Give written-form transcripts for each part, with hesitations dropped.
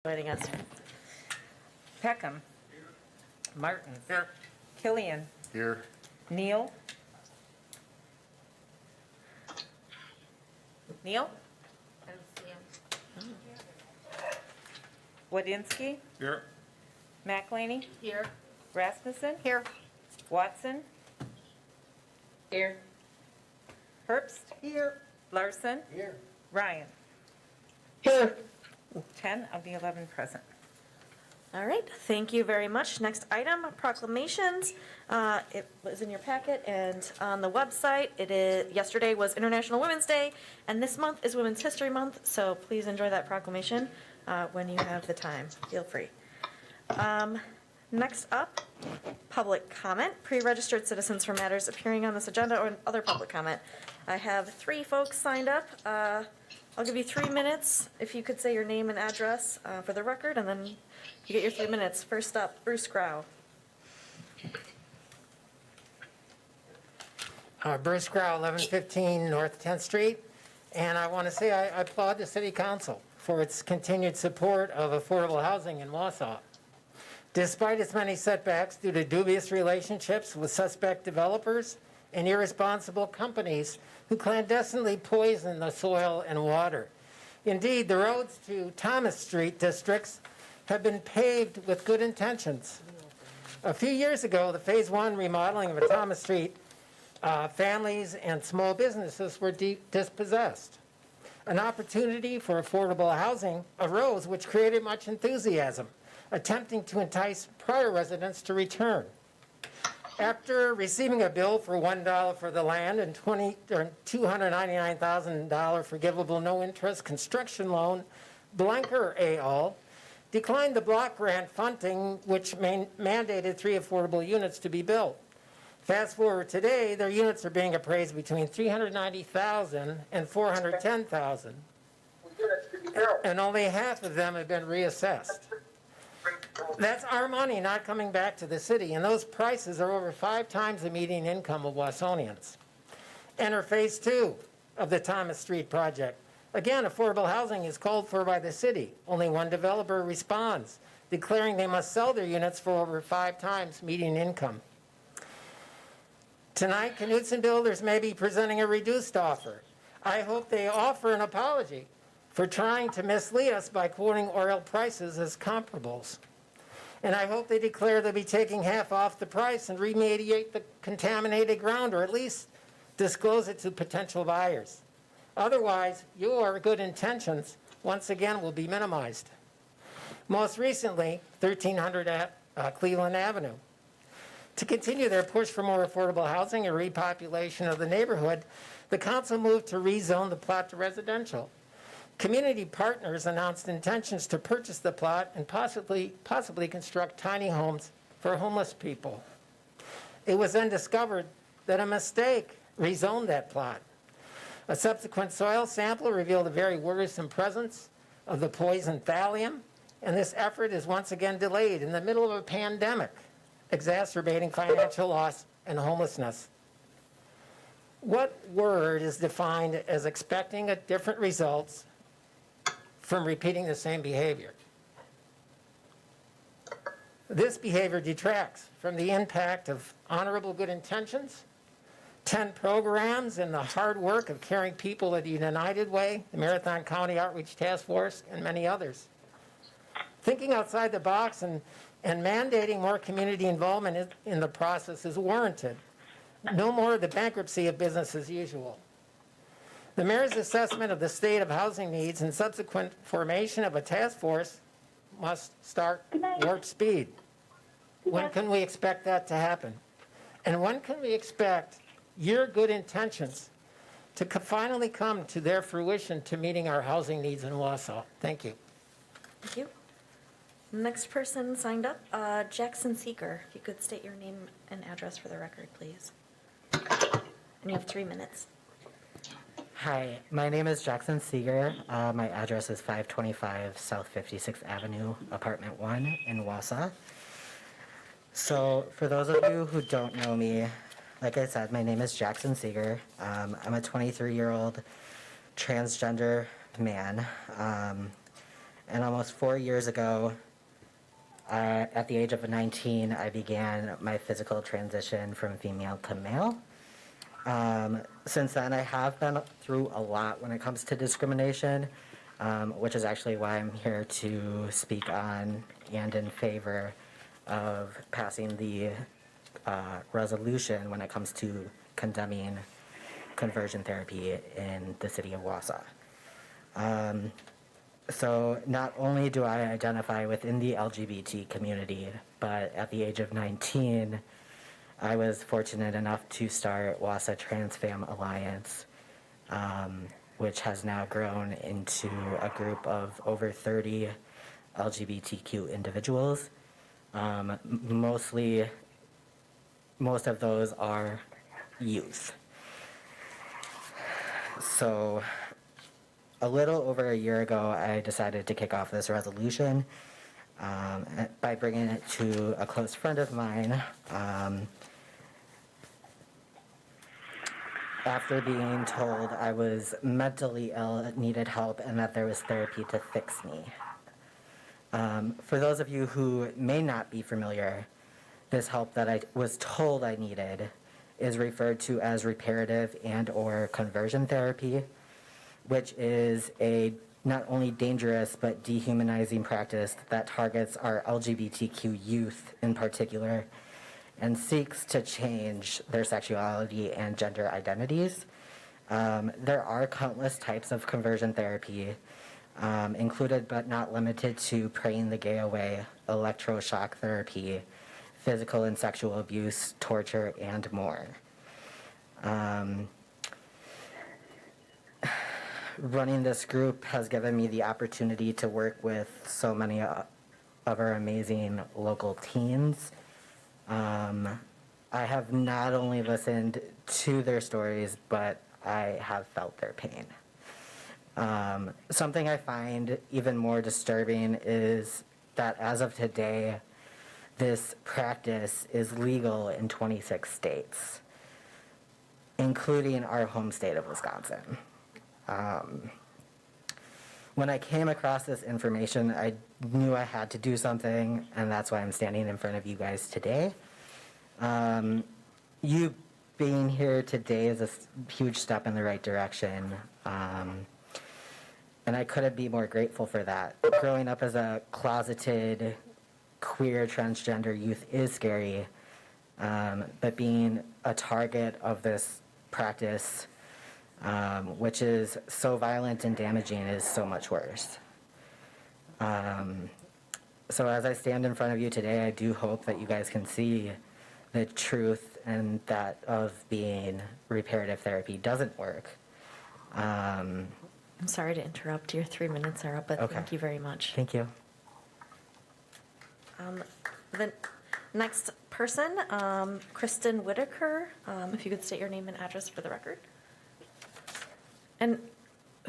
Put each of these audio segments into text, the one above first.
Joining us. Peckham. Martins. Here. Killian. Here. Neal. Neal? I don't see him. Wadinsky. Here. McLaney. Here. Rasmussen. Here. Watson. Here. Herbst. Here. Larson. Here. Ryan. Here. 10 of the 11 present. All right, thank you very much. Next item, proclamations. It was in your packet and on the website. Yesterday was International Women's Day, and this month is Women's History Month, so please enjoy that proclamation when you have the time. Feel free. Next up, public comment. Pre-registered citizens for matters appearing on this agenda or other public comment. I have 3 folks signed up. I'll give you 3 minutes if you could say your name and address for the record, and then you get your 3 minutes. First up, Bruce Grau. Bruce Grau, 1115 North 10th Street. And I want to say I applaud the City Council for its continued support of affordable housing in Wausau. Despite its many setbacks due to dubious relationships with suspect developers and irresponsible companies who clandestinely poison the soil and water. Indeed, the roads to Thomas Street districts have been paved with good intentions. A few years ago, the Phase 1 remodeling of Thomas Street, families and small businesses were dispossessed. An opportunity for affordable housing arose, which created much enthusiasm, attempting to entice prior residents to return. After receiving a bill for $1 for the land and $299,000 forgivable no-interest construction loan, Blanker et al. Declined the block grant funding, which mandated 3 affordable units to be built. Fast forward today, their units are being appraised between $390,000 and $410,000, and only half of them have been reassessed. That's our money not coming back to the city, and those prices are over 5 times the median income of Wausonians. Enter Phase 2 of the Thomas Street project. Again, affordable housing is called for by the city. Only one developer responds, declaring they must sell their units for over 5 times median income. Tonight, Knutson Builders may be presenting a reduced offer. I hope they offer an apology for trying to mislead us by quoting oil prices as comparables. And I hope they declare they'll be taking half off the price and remediate the contaminated ground, or at least disclose it to potential buyers. Otherwise, your good intentions, once again, will be minimized. Most recently, 1300 Cleveland Avenue. To continue their push for more affordable housing and repopulation of the neighborhood, the council moved to rezone the plot to residential. Community partners announced intentions to purchase the plot and possibly construct tiny homes for homeless people. It was then discovered that a mistake rezoned that plot. A subsequent soil sample revealed a very worrisome presence of the poison thallium, and this effort is once again delayed in the middle of a pandemic, exacerbating financial loss and homelessness. What word is defined as expecting a different results from repeating the same behavior? This behavior detracts from the impact of honorable good intentions, 10 programs, and the hard work of caring people at the United Way, the Marathon County Outreach Task Force, and many others. Thinking outside the box and mandating more community involvement in the process is warranted. No more of the bankruptcy of business as usual. The mayor's assessment of the state of housing needs and subsequent formation of a task force must start warp speed. When can we expect that to happen? And when can we expect your good intentions to finally come to their fruition to meeting our housing needs in Wausau? Thank you. Thank you. Next person signed up, Jackson Seeker. If you could state your name and address for the record, please. And you have 3 minutes. Hi, my name is Jackson Seeger. My address is 525 South 56th Avenue, Apartment 1 in Wausau. So for those of you who don't know me, like I said, my name is Jackson Seeger. I'm a 23-year-old transgender man. And almost 4 years ago, at the age of 19, I began my physical transition from female to male. Since then, I have been through a lot when it comes to discrimination, which is actually why I'm here to speak on and in favor of passing the resolution when it comes to condemning conversion therapy in the city of Wausau. So not only do I identify within the LGBT community, but at the age of 19, I was fortunate enough to start Wausau Trans Fam Alliance, which has now grown into a group of over 30 LGBTQ individuals. Most of those are youth. So a little over a year ago, I decided to kick off this resolution by bringing it to a close friend of mine. After being told I was mentally ill, needed help, and that there was therapy to fix me. For those of you who may not be familiar, this help that I was told I needed is referred to as reparative and/or conversion therapy, which is a not only dangerous but dehumanizing practice that targets our LGBTQ youth in particular and seeks to change their sexuality and gender identities. There are countless types of conversion therapy, included but not limited to praying the gay away, electroshock therapy, physical and sexual abuse, torture, and more. Running this group has given me the opportunity to work with so many of our amazing local teens. I have not only listened to their stories, but I have felt their pain. Something I find even more disturbing is that as of today, this practice is legal in 26 states, including our home state of Wisconsin. When I came across this information, I knew I had to do something, and that's why I'm standing in front of you guys today. You being here today is a huge step in the right direction, and I couldn't be more grateful for that. Growing up as a closeted, queer, transgender youth is scary, but being a target of this practice, which is so violent and damaging, is so much worse. So as I stand in front of you today, I do hope that you guys can see the truth and that of being reparative therapy doesn't work. I'm sorry to interrupt. Your 3 minutes are up, but Okay. thank you very much. Thank you. The next person, Kristen Whitaker, if you could state your name and address for the record. And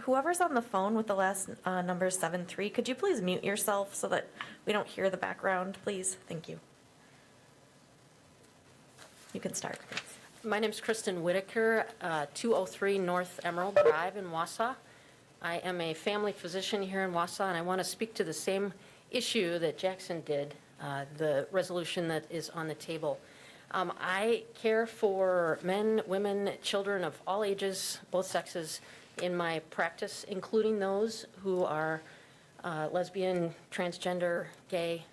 whoever's on the phone with the last number 73, could you please mute yourself so that we don't hear the background, please? Thank you. You can start, please. My name's Kristen Whitaker, 203 North Emerald Drive in Wausau. I am a family physician here in Wausau, and I want to speak to the same issue that Jackson did, the resolution that is on the table. I care for men, women, children of all ages, both sexes, in my practice, including those who are lesbian, transgender, gay,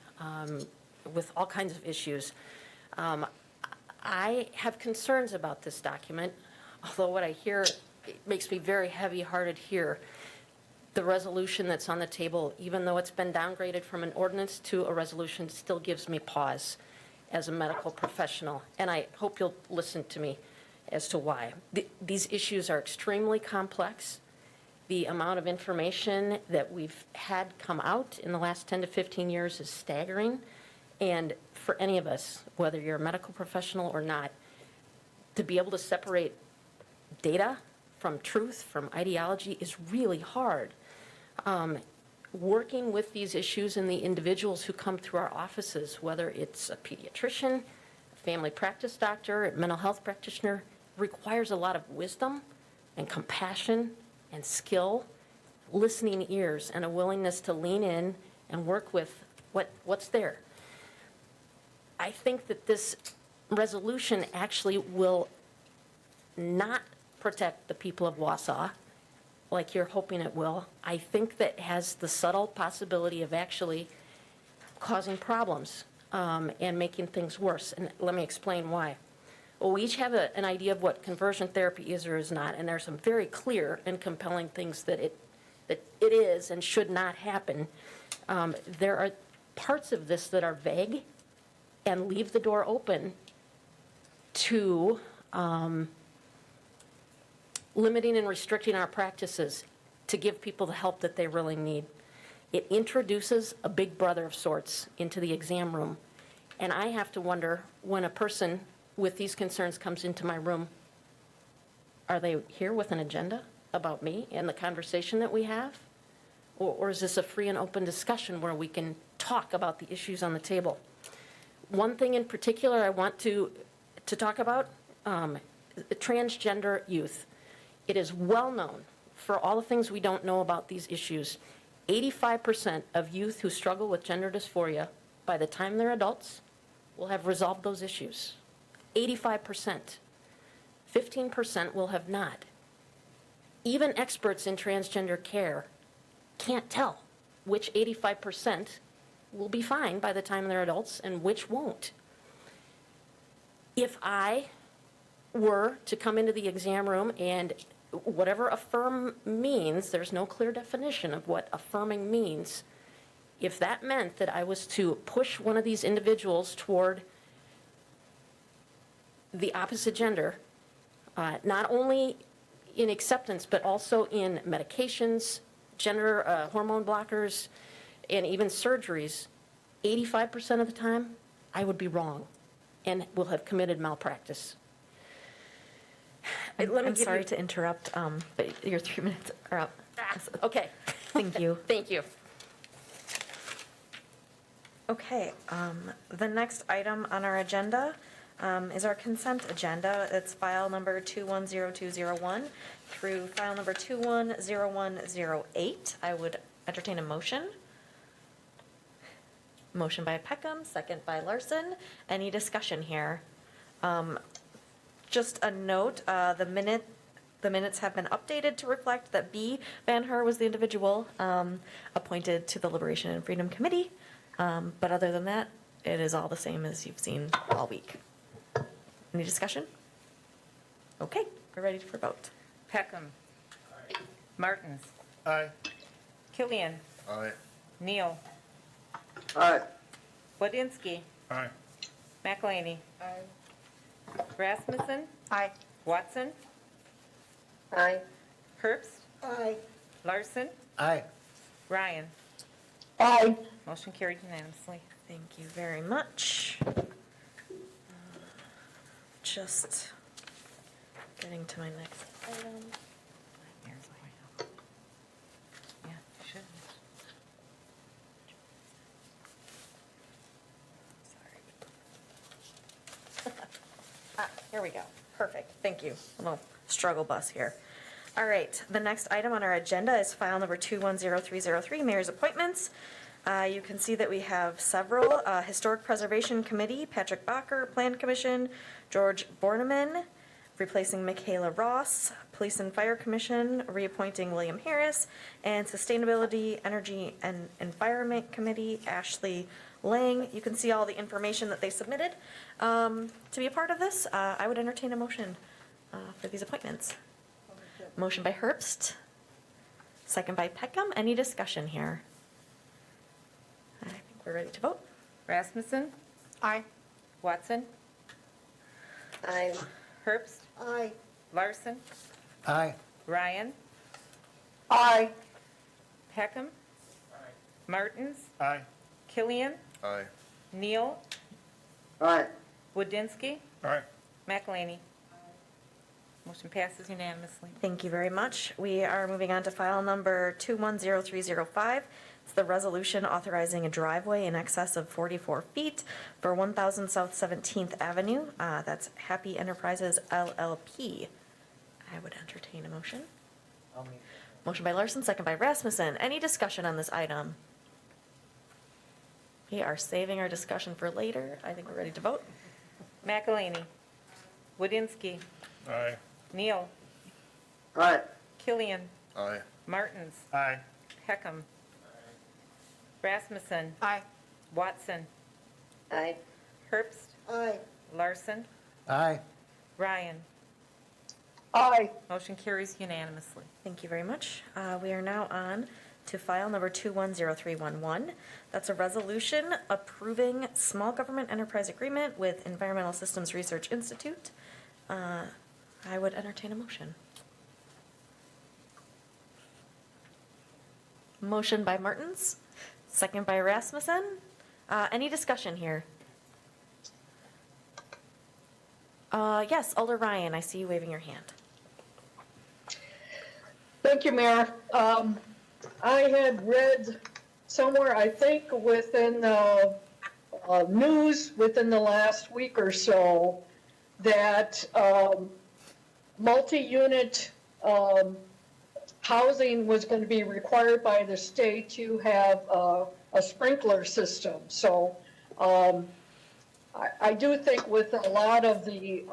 with all kinds of issues. I have concerns about this document, although what I hear it makes me very heavy-hearted here. The resolution that's on the table, even though it's been downgraded from an ordinance to a resolution, still gives me pause as a medical professional, and I hope you'll listen to me as to why. These issues are extremely complex. The amount of information that we've had come out in the last 10 to 15 years is staggering, and for any of us, whether you're a medical professional or not, to be able to separate data from truth, from ideology, is really hard. Working with these issues and the individuals who come through our offices, whether it's a pediatrician, a family practice doctor, a mental health practitioner, requires a lot of wisdom and compassion and skill. listening ears and a willingness to lean in and work with what's there. I think that this resolution actually will not protect the people of Wausau like you're hoping it will. I think that has the subtle possibility of actually causing problems and making things worse. And let me explain why. Well, we each have an idea of what conversion therapy is or is not, and there's some very clear and compelling things that it is and should not happen. There are parts of this that are vague and leave the door open to limiting and restricting our practices to give people the help that they really need. It introduces a big brother of sorts into the exam room. And I have to wonder, when a person with these concerns comes into my room, are they here with an agenda about me and the conversation that we have? Or is this a free and open discussion where we can talk about the issues on the table? One thing in particular I want to talk about, transgender youth. It is well known, for all the things we don't know about these issues, 85% of youth who struggle with gender dysphoria, by the time they're adults, will have resolved those issues. 85%. 15% will have not. Even experts in transgender care can't tell which 85% will be fine by the time they're adults and which won't. If I were to come into the exam room and whatever affirm means, there's no clear definition of what affirming means. If that meant that I was to push one of these individuals toward the opposite gender, not only in acceptance, but also in medications, gender hormone blockers, and even surgeries, 85% of the time, I would be wrong and will have committed malpractice. Let me I'm give sorry you- to interrupt, but your 3 minutes are up. Okay, Thank you. thank you. Okay, the next item on our agenda is our consent agenda. It's file number 210201 through file number 210108. I would entertain a motion. Motion by Peckham, second by Larson. Any discussion here? Just a note, the minutes have been updated to reflect that B. Van Her was the individual appointed to the Liberation and Freedom Committee. But other than that, it is all the same as you've seen all week. Any discussion? Okay, we're ready for vote. Peckham. Martins. Aye. Killian. Aye. Neal. Aye. Wodinsky. Aye. McElhaney. Rasmussen. Aye. Watson. Aye. Herbst. Aye. Larson. Aye. Ryan. Aye. Motion carried unanimously. Thank you very much. Just getting to my next item. Here's my help. Yeah, should. Here we go. Perfect. Thank you. A little struggle bus here. All right, the next item on our agenda is file number 210303, Mayor's Appointments. You can see that we have several. Historic Preservation Committee, Patrick Bacher, Plan Commission, George Borneman, replacing Michaela Ross, Police and Fire Commission, reappointing William Harris, and Sustainability, Energy, and Environment Committee, Ashley Lang. You can see all the information that they submitted. To be a part of this, I would entertain a motion for these appointments. Motion by Herbst, second by Peckham. Any discussion here? I think we're ready to vote. Rasmussen. Aye. Watson. Aye. Herbst. Aye. Larson. Aye. Ryan. Aye. Peckham. Martins. Aye. Killian. Aye. Neal. Aye. Wodinsky. Aye. McElhaney. Motion passes unanimously. Thank you very much. We are moving on to file number 210305. It's the resolution authorizing a driveway in excess of 44 feet for 1000 South 17th Avenue. That's Happy Enterprises LLP. I would entertain a motion. Motion by Larson, second by Rasmussen. Any discussion on this item? We are saving our discussion for later. I think we're ready to vote. McElhaney. Wodinski. Aye. Neal. Aye. Killian. Aye. Martins. Aye. Peckham. Rasmussen. Aye. Watson. Aye. Herbst. Aye. Larson. Aye. Ryan. Aye. Motion carries unanimously. Thank you very much. We are now on to file number 210311. That's a resolution approving small government enterprise agreement with Environmental Systems Research Institute. I would entertain a motion. Motion by Martins, second by Rasmussen. Any discussion here? Yes, Alder Ryan, I see you waving your hand. Thank you, Mayor. I had read somewhere, I think within the news within the last week or so, that multi-unit housing was going to be required by the state to have a sprinkler system. So I do think with a lot of the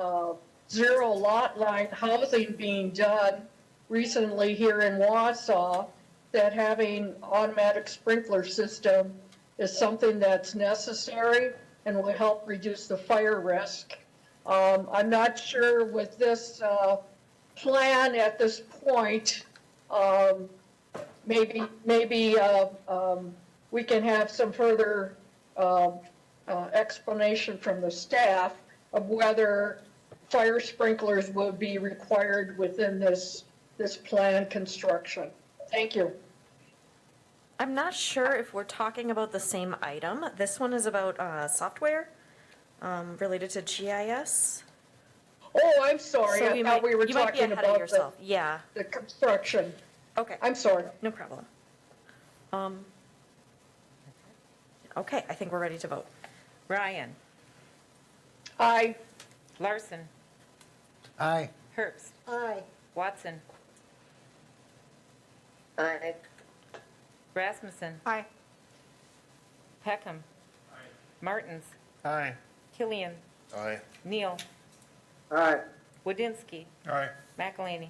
zero lot line housing being done recently here in Wausau, that having automatic sprinkler system is something that's necessary and will help reduce the fire risk. I'm not sure with this plan at this point, maybe we can have some further explanation from the staff of whether fire sprinklers will be required within this plan construction. Thank you. I'm not sure if we're talking about the same item. This one is about software related to GIS. Oh, I'm sorry. So I you thought we were might be talking ahead of about yourself. Yeah, the construction. okay, I'm sorry. no problem. Okay, I think we're ready to vote. Ryan. Aye. Larson. Aye. Herbst. Aye. Watson. Aye. Rasmussen. Aye. Peckham. Martins. Aye. Killian. Aye. Neal. Aye. Wodinski. Aye. McElhaney.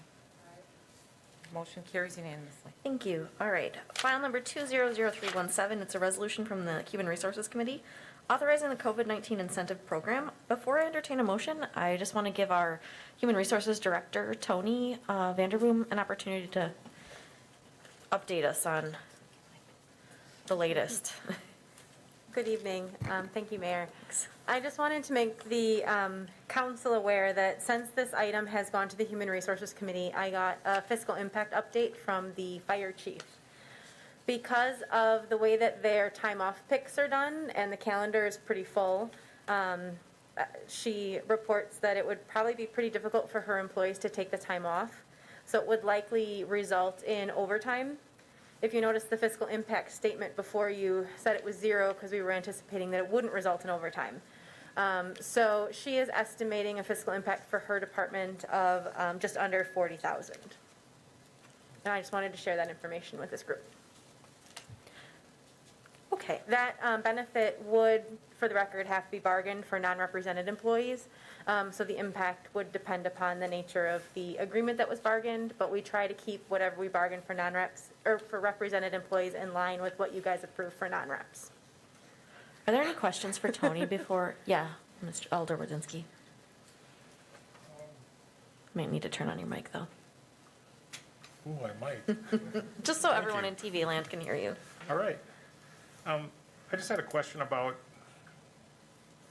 Motion carries unanimously. Thank you. All right. File number 200317, it's a resolution from the Human Resources Committee authorizing the COVID-19 incentive program. Before I entertain a motion, I just want to give our Human Resources Director, Tony Vanderboom, an opportunity to update us on the latest. Good evening. Thank you, Mayor. I just wanted to make the council aware that since this item has gone to the Human Resources Committee, I got a fiscal impact update from the fire chief. Because of the way that their time off picks are done and the calendar is pretty full, she reports that it would probably be pretty difficult for her employees to take the time off. So it would likely result in overtime. If you notice the fiscal impact statement before you said it was 0 because we were anticipating that it wouldn't result in overtime. So she is estimating a fiscal impact for her department of just under $40,000. And I just wanted to share that information with this group. Okay. That benefit would, for the record, have to be bargained for non-represented employees. So the impact would depend upon the nature of the agreement that was bargained, but we try to keep whatever we bargain for non-reps, or for represented employees in line with what you guys approved for non-reps. Are there any questions for Tony before? Yeah, Mr. Alder Wodzinski. Might need to turn on your mic, though, Ooh, I might. just so Thank everyone you. in TV land can hear you. All right. I just had a question about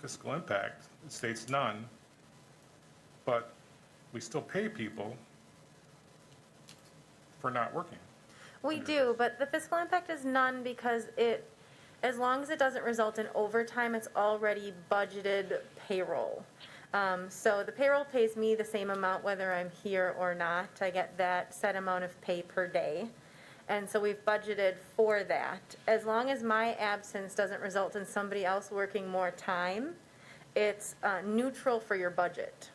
fiscal impact. It states none, but we still pay people for not working. We do, but the fiscal impact is none because it, as long as it doesn't result in overtime, it's already budgeted payroll. So the payroll pays me the same amount whether I'm here or not. I get that set amount of pay per day. And so we've budgeted for that. As long as my absence doesn't result in somebody else working more time, it's neutral for your budget.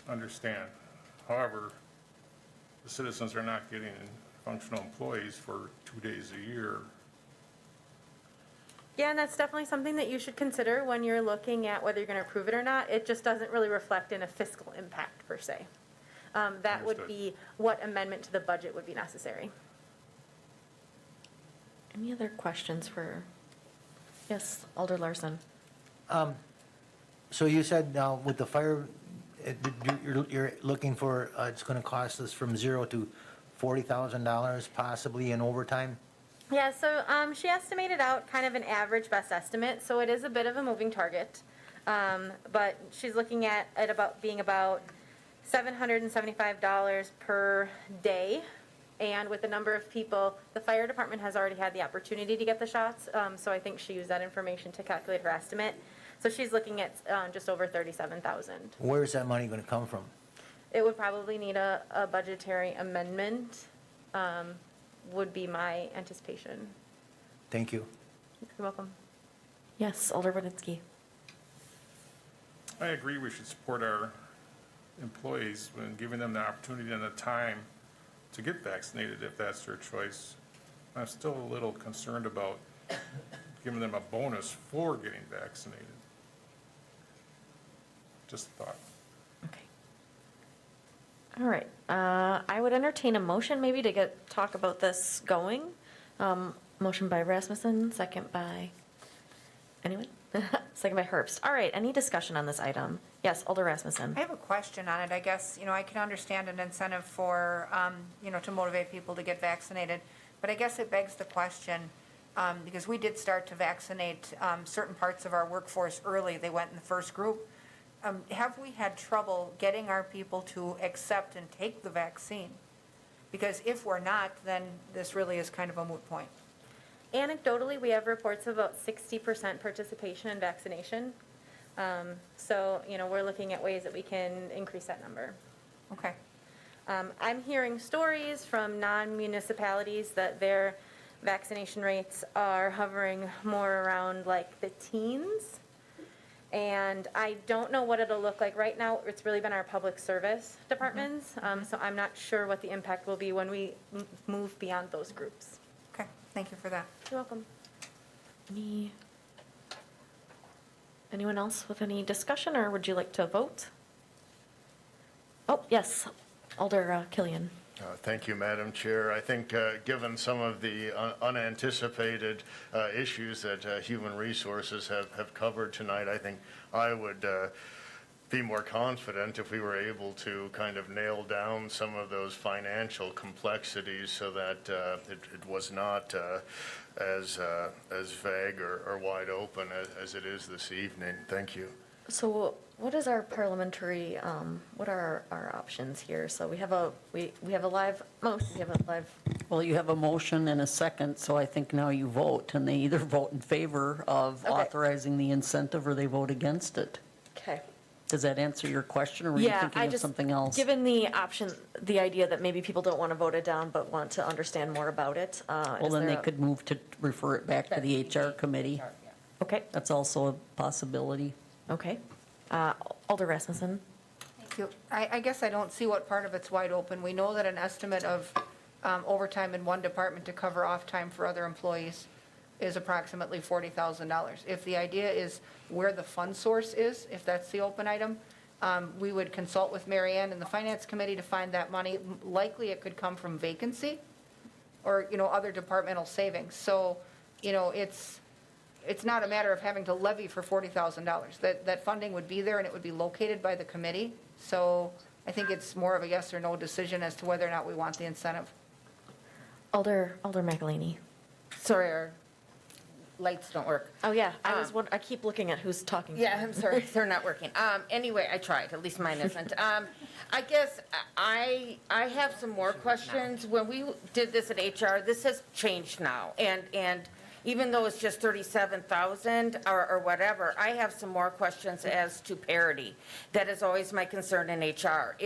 Understand. However, the citizens are not getting, if functional employees for 2 days a year. Yeah, and that's definitely something that you should consider when you're looking at whether you're going to approve it or not. It just doesn't really reflect in a fiscal impact per se. That would Understood. be what amendment to the budget would be necessary. Any other questions for, yes, Alder Larson? So you said now with the fire, you're looking for, it's going to cost us from $0 to $40,000 possibly in overtime? Yeah, so she estimated out kind of an average best estimate, so it is a bit of a moving target. But she's looking at it about being about $775 per day. And with the number of people, the fire department has already had the opportunity to get the shots, so I think she used that information to calculate her estimate. So she's looking at just over $37,000. Where is that money going to come from? It would probably need a budgetary amendment, would be my anticipation. Thank you. You're welcome. Yes, Alder Budinski. I agree we should support our employees when giving them the opportunity and the time to get vaccinated if that's their choice. I'm still a little concerned about giving them a bonus for getting vaccinated. Just a thought. Okay. All right, I would entertain a motion maybe to talk about this going. Motion by Rasmussen, second by, anyone? Second by Herbst. All right, any discussion on this item? Yes, Alder Rasmussen. I have a question on it. I guess, I can understand an incentive for, to motivate people to get vaccinated. But I guess it begs the question, because we did start to vaccinate certain parts of our workforce early. They went in the first group. Have we had trouble getting our people to accept and take the vaccine? Because if we're not, then this really is kind of a moot point. Anecdotally, we have reports of about 60% participation in vaccination. So, we're looking at ways that we can increase that number. Okay. I'm hearing stories from non-municipalities that their vaccination rates are hovering more around like the teens. And I don't know what it'll look like. Right now, it's really been our public service departments. So I'm not sure what the impact will be when we move beyond those groups. Okay, thank you for that. You're welcome. Anyone else with any discussion, or would you like to vote? Oh, yes, Alder Killian. Thank you, Madam Chair. I think given some of the unanticipated issues that Human Resources have covered tonight, I think I would be more confident if we were able to kind of nail down some of those financial complexities so that it was not as vague or wide open as it is this evening. Thank you. So what is our parliamentary, what are our options here? So we have a live motion, we have a live, Well, you have a motion and a second, so I think now you vote, and they either vote in favor of Okay. authorizing the incentive or they vote against it. okay. Does that answer your question, or were you Yeah, thinking I of just, something else? given the option, the idea that maybe people don't want to vote it down, but want to understand more about it. Well, then they could move to refer it back to the HR committee. Okay, That's also a possibility. okay. Alder Rasmussen. Thank you. I guess I don't see what part of it's wide open. We know that an estimate of overtime in one department to cover off time for other employees is approximately $40,000. If the idea is where the fund source is, if that's the open item, we would consult with Mary Ann and the Finance Committee to find that money. Likely it could come from vacancy or, other departmental savings. So, it's not a matter of having to levy for $40,000. That funding would be there and it would be located by the committee. So I think it's more of a yes or no decision as to whether or not we want the incentive. Alder McElhaney. Sorry, our lights don't work. Oh, yeah, I keep looking at who's talking. Yeah, I'm sorry, they're not working. Anyway, I tried, at least mine isn't. I guess I have some more questions. When we did this at HR, this has changed now. And even though it's just 37,000 or whatever, I have some more questions as to parity. That is always my concern in HR.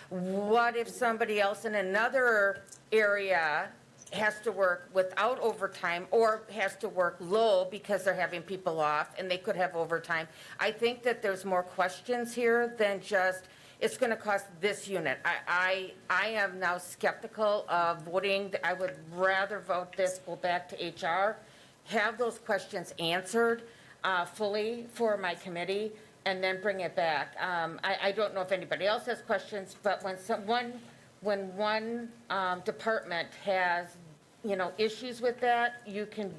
What if somebody else in another area has to work without overtime or has to work low because they're having people off and they could have overtime? I think that there's more questions here than just, it's going to cost this unit. I am now skeptical of voting. I would rather vote this, go back to HR, have those questions answered fully for my committee, and then bring it back. I don't know if anybody else has questions, but when one department has, issues with that, you can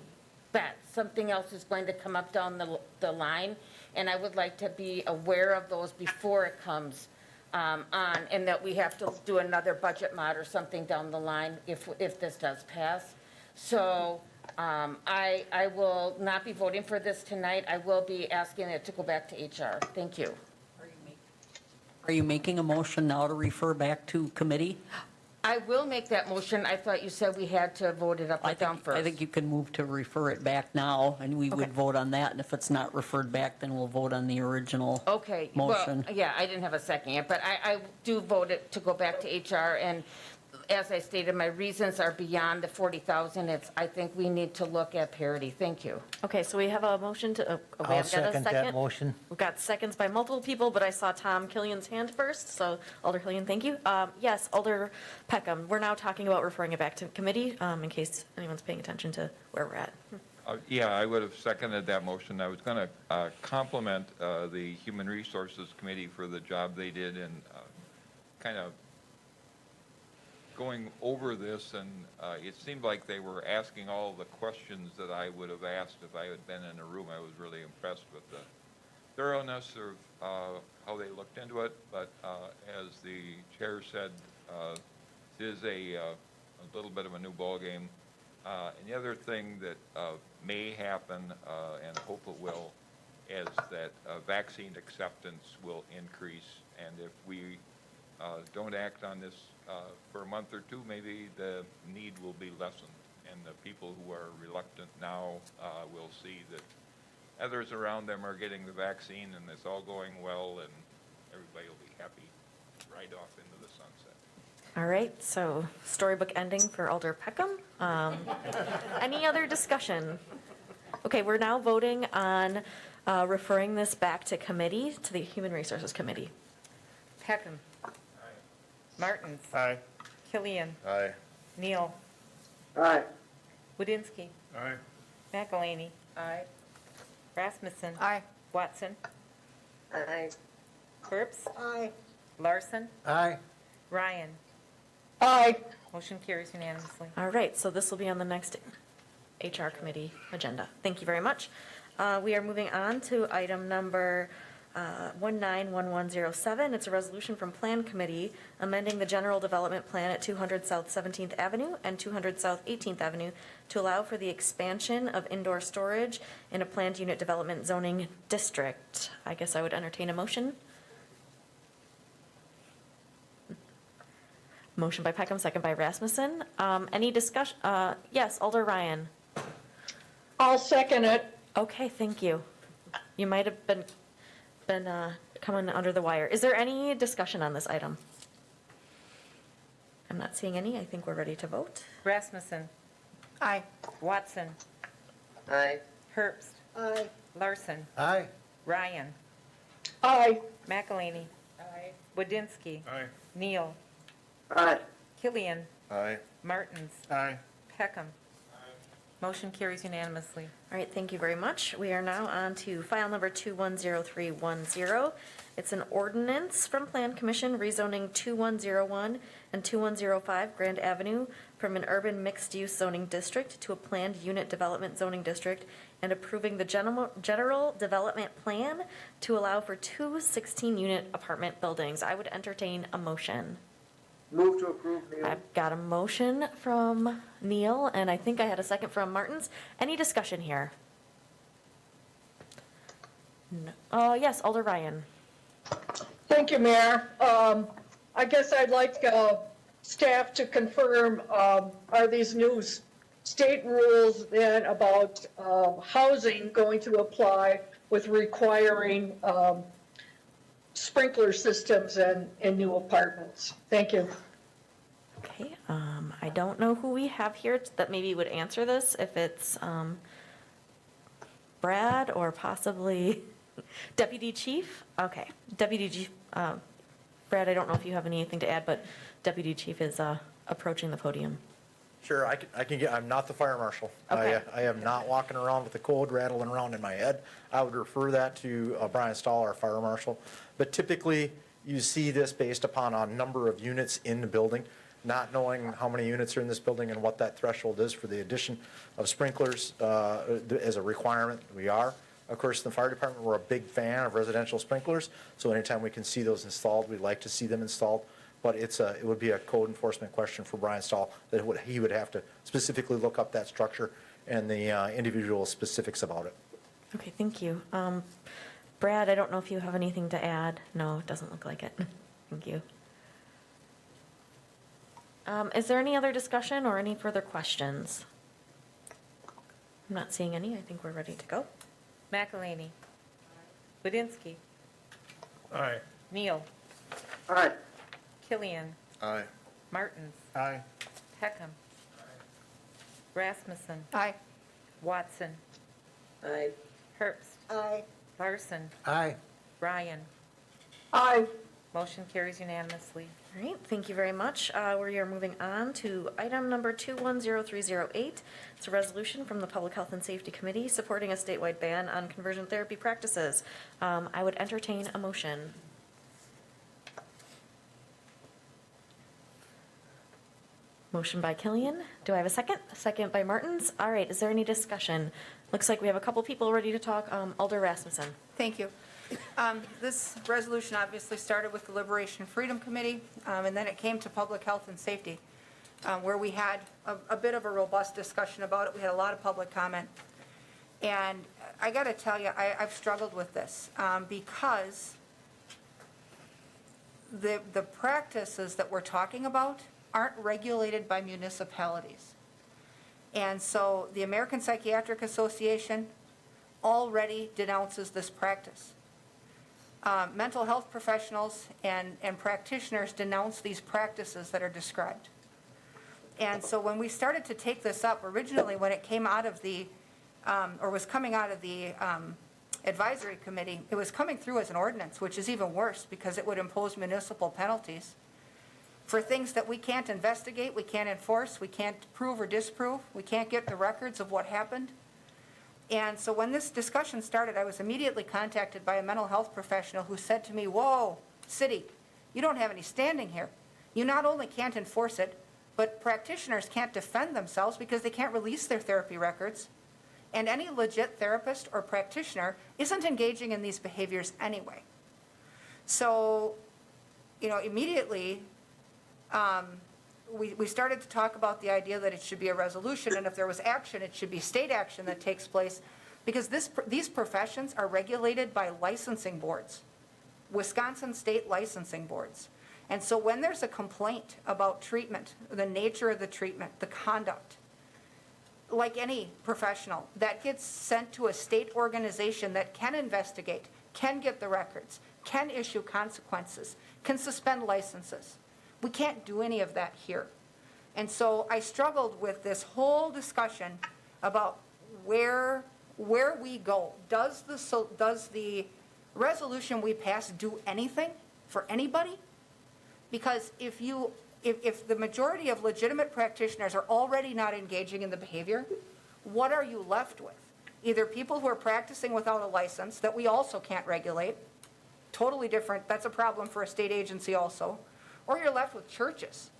bet something else is going to come up down the line. And I would like to be aware of those before it comes on, and that we have to do another budget mod or something down the line if this does pass. So I will not be voting for this tonight. I will be asking it to go back to HR. Thank you. Are you making a motion now to refer back to committee? I will make that motion. I thought you said we had to vote it up or down first. I think you can move to refer it back now, and we would vote on that, and if it's not referred back, then we'll vote on the original Okay. motion. Well, yeah, I didn't have a second yet, but I do vote it to go back to HR, and as I stated, my reasons are beyond the 40,000. I think we need to look at parity. Thank you. Okay, so we have a motion to, we I'll haven't got a second that second. motion. We've got seconds by multiple people, but I saw Tom Killian's hand first, so Alder Killian, thank you. Yes, Alder Peckham, we're now talking about referring it back to committee, in case anyone's paying attention to where we're at. Yeah, I would have seconded that motion. I was going to compliment the Human Resources Committee for the job they did in kind of going over this, and it seemed like they were asking all the questions that I would have asked if I had been in a room. I was really impressed with the thoroughness of how they looked into it, but as the chair said, it is a little bit of a new ballgame. And the other thing that may happen, and hope it will, is that vaccine acceptance will increase, and if we don't act on this for a month or two, maybe the need will be lessened, and the people who are reluctant now will see that others around them are getting the vaccine, and it's all going well, and everybody will be happy right off into the sunset. All right, so storybook ending for Alder Peckham. Any other discussion? Okay, we're now voting on referring this back to committee, to the Human Resources Committee. Peckham. Martins. Aye. Killian. Aye. Neal. Aye. Wodinsky. Aye. McElhaney. Aye. Rasmussen. Aye. Watson. Aye. Herbst. Aye. Larson. Aye. Ryan. Aye. Motion carries unanimously. All right, so this will be on the next HR committee agenda. Thank you very much. We are moving on to item number 191107. It's a resolution from Plan Committee amending the general development plan at 200 South 17th Avenue and 200 South 18th Avenue to allow for the expansion of indoor storage in a planned unit development zoning district. I guess I would entertain a motion. Motion by Peckham, second by Rasmussen. Any discussion? Yes, Alder Ryan. I'll second it. Okay, thank you. You might have been coming under the wire. Is there any discussion on this item? I'm not seeing any. I think we're ready to vote. Rasmussen. Aye. Watson. Aye. Herbst. Aye. Larson. Aye. Ryan. Aye. McElhaney. Aye. Wodinsky. Aye. Neal. Aye. Killian. Aye. Martins. Aye. Peckham. Motion carries unanimously. All right, thank you very much. We are now on to file number 210310. It's an ordinance from Plan Commission rezoning 2101 and 2105 Grand Avenue from an urban mixed-use zoning district to a planned unit development zoning district and approving the general development plan to allow for two 16-unit apartment buildings. I would entertain a motion. Move to approve, Neal. I've got a motion from Neal, and I think I had a second from Martins. Any discussion here? No. Yes, Alder Ryan. Thank you, Mayor. I guess I'd like staff to confirm, are these new state rules then about housing going to apply with requiring sprinkler systems in new apartments? Thank you. Okay, I don't know who we have here that maybe would answer this, if it's Brad or possibly Deputy Chief. Okay, Deputy Chief Brad, I don't know if you have anything to add, but Deputy Chief is approaching the podium. Sure, I can get, I'm not the fire marshal. Okay. I am not walking around with the code rattling around in my head. I would refer that to Brian Stahl, our fire marshal. But typically, you see this based upon a number of units in the building, not knowing how many units are in this building and what that threshold is for the addition of sprinklers as a requirement. We are. Of course, in the fire department, we're a big fan of residential sprinklers, so anytime we can see those installed, we'd like to see them installed. But it would be a code enforcement question for Brian Stahl, that he would have to specifically look up that structure and the individual specifics about it. Okay, thank you. Brad, I don't know if you have anything to add. No, it doesn't look like it. Thank you. Is there any other discussion or any further questions? I'm not seeing any. I think we're ready to go. McElhaney. Budinsky. Aye. Neal. Aye. Killian. Aye. Martins. Aye. Peckham. Rasmussen. Aye. Watson. Aye. Herbst. Aye. Larson. Aye. Ryan. Aye. Motion carries unanimously. All right, thank you very much. We are moving on to item number 210308. It's a resolution from the Public Health and Safety Committee supporting a statewide ban on conversion therapy practices. I would entertain a motion. Motion by Killian. Do I have a second? A second by Martins. All right, is there any discussion? Looks like we have a couple people ready to talk. Alder Rasmussen. Thank you. This resolution obviously started with the Liberation Freedom Committee, and then it came to Public Health and Safety, where we had a bit of a robust discussion about it. We had a lot of public comment. And I got to tell you, I've struggled with this because the practices that we're talking about aren't regulated by municipalities. And so the American Psychiatric Association already denounces this practice. Mental health professionals and practitioners denounce these practices that are described. And so when we started to take this up, originally when it came out of the, or was coming out of the advisory committee, it was coming through as an ordinance, which is even worse because it would impose municipal penalties for things that we can't investigate, we can't enforce, we can't prove or disprove, we can't get the records of what happened. And so when this discussion started, I was immediately contacted by a mental health professional who said to me, whoa, city, you don't have any standing here. You not only can't enforce it, but practitioners can't defend themselves because they can't release their therapy records. And any legit therapist or practitioner isn't engaging in these behaviors anyway. So, immediately, we started to talk about the idea that it should be a resolution, and if there was action, it should be state action that takes place, because these professions are regulated by licensing boards, Wisconsin state licensing boards. And so when there's a complaint about treatment, the nature of the treatment, the conduct, like any professional, that gets sent to a state organization that can investigate, can get the records, can issue consequences, can suspend licenses. We can't do any of that here. And so I struggled with this whole discussion about where we go. Does the resolution we pass do anything for anybody? Because if the majority of legitimate practitioners are already not engaging in the behavior, what are you left with? Either people who are practicing without a license that we also can't regulate, totally different, that's a problem for a state agency also, or you're left with churches.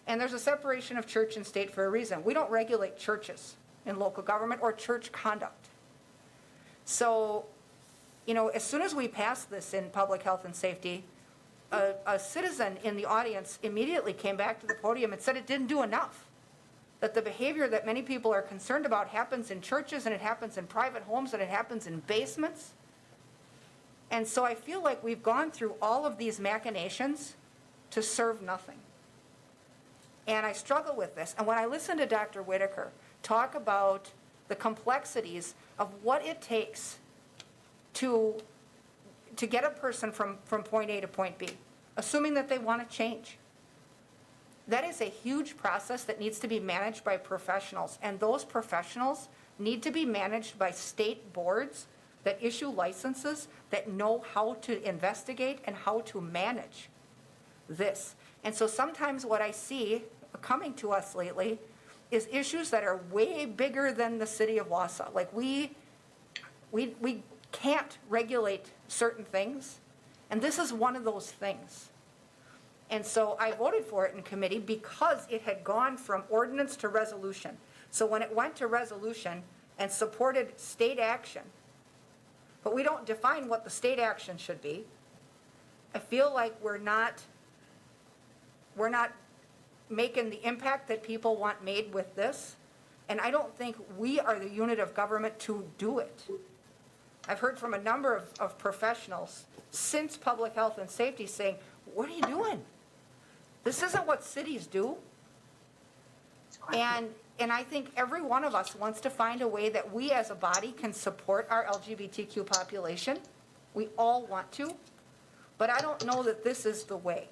And there's a separation of church and state for a reason. We don't regulate churches in local government or church conduct. So, as soon as we passed this in public health and safety, a citizen in the audience immediately came back to the podium and said it didn't do enough. That the behavior that many people are concerned about happens in churches, and it happens in private homes, and it happens in basements. And so I feel like we've gone through all of these machinations to serve nothing. And I struggle with this. And when I listen to Dr. Whitaker talk about the complexities of what it takes to get a person from point A to point B, assuming that they want to change, that is a huge process that needs to be managed by professionals. And those professionals need to be managed by state boards that issue licenses, that know how to investigate and how to manage this. And so sometimes what I see coming to us lately is issues that are way bigger than the city of Wausau. Like we can't regulate certain things, and this is one of those things. And so I voted for it in committee because it had gone from ordinance to resolution. So when it went to resolution and supported state action, but we don't define what the state action should be, I feel like we're not making the impact that people want made with this. And I don't think we are the unit of government to do it. I've heard from a number of professionals since public health and safety saying, what are you doing? This isn't what cities do. And I think every one of us wants to find a way that we as a body can support our LGBTQ population. We all want to, but I don't know that this is the way.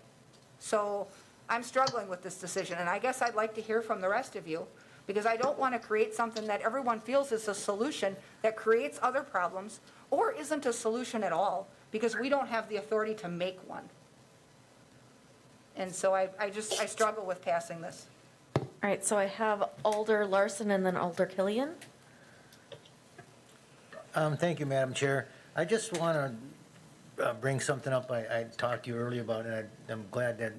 So I'm struggling with this decision, and I guess I'd like to hear from the rest of you, because I don't want to create something that everyone feels is a solution that creates other problems, or isn't a solution at all, because we don't have the authority to make one. And so I struggle with passing this. All right, so I have Alder Larson and then Alder Killian. Thank you, Madam Chair. I just want to bring something up I talked to you earlier about, and I'm glad that,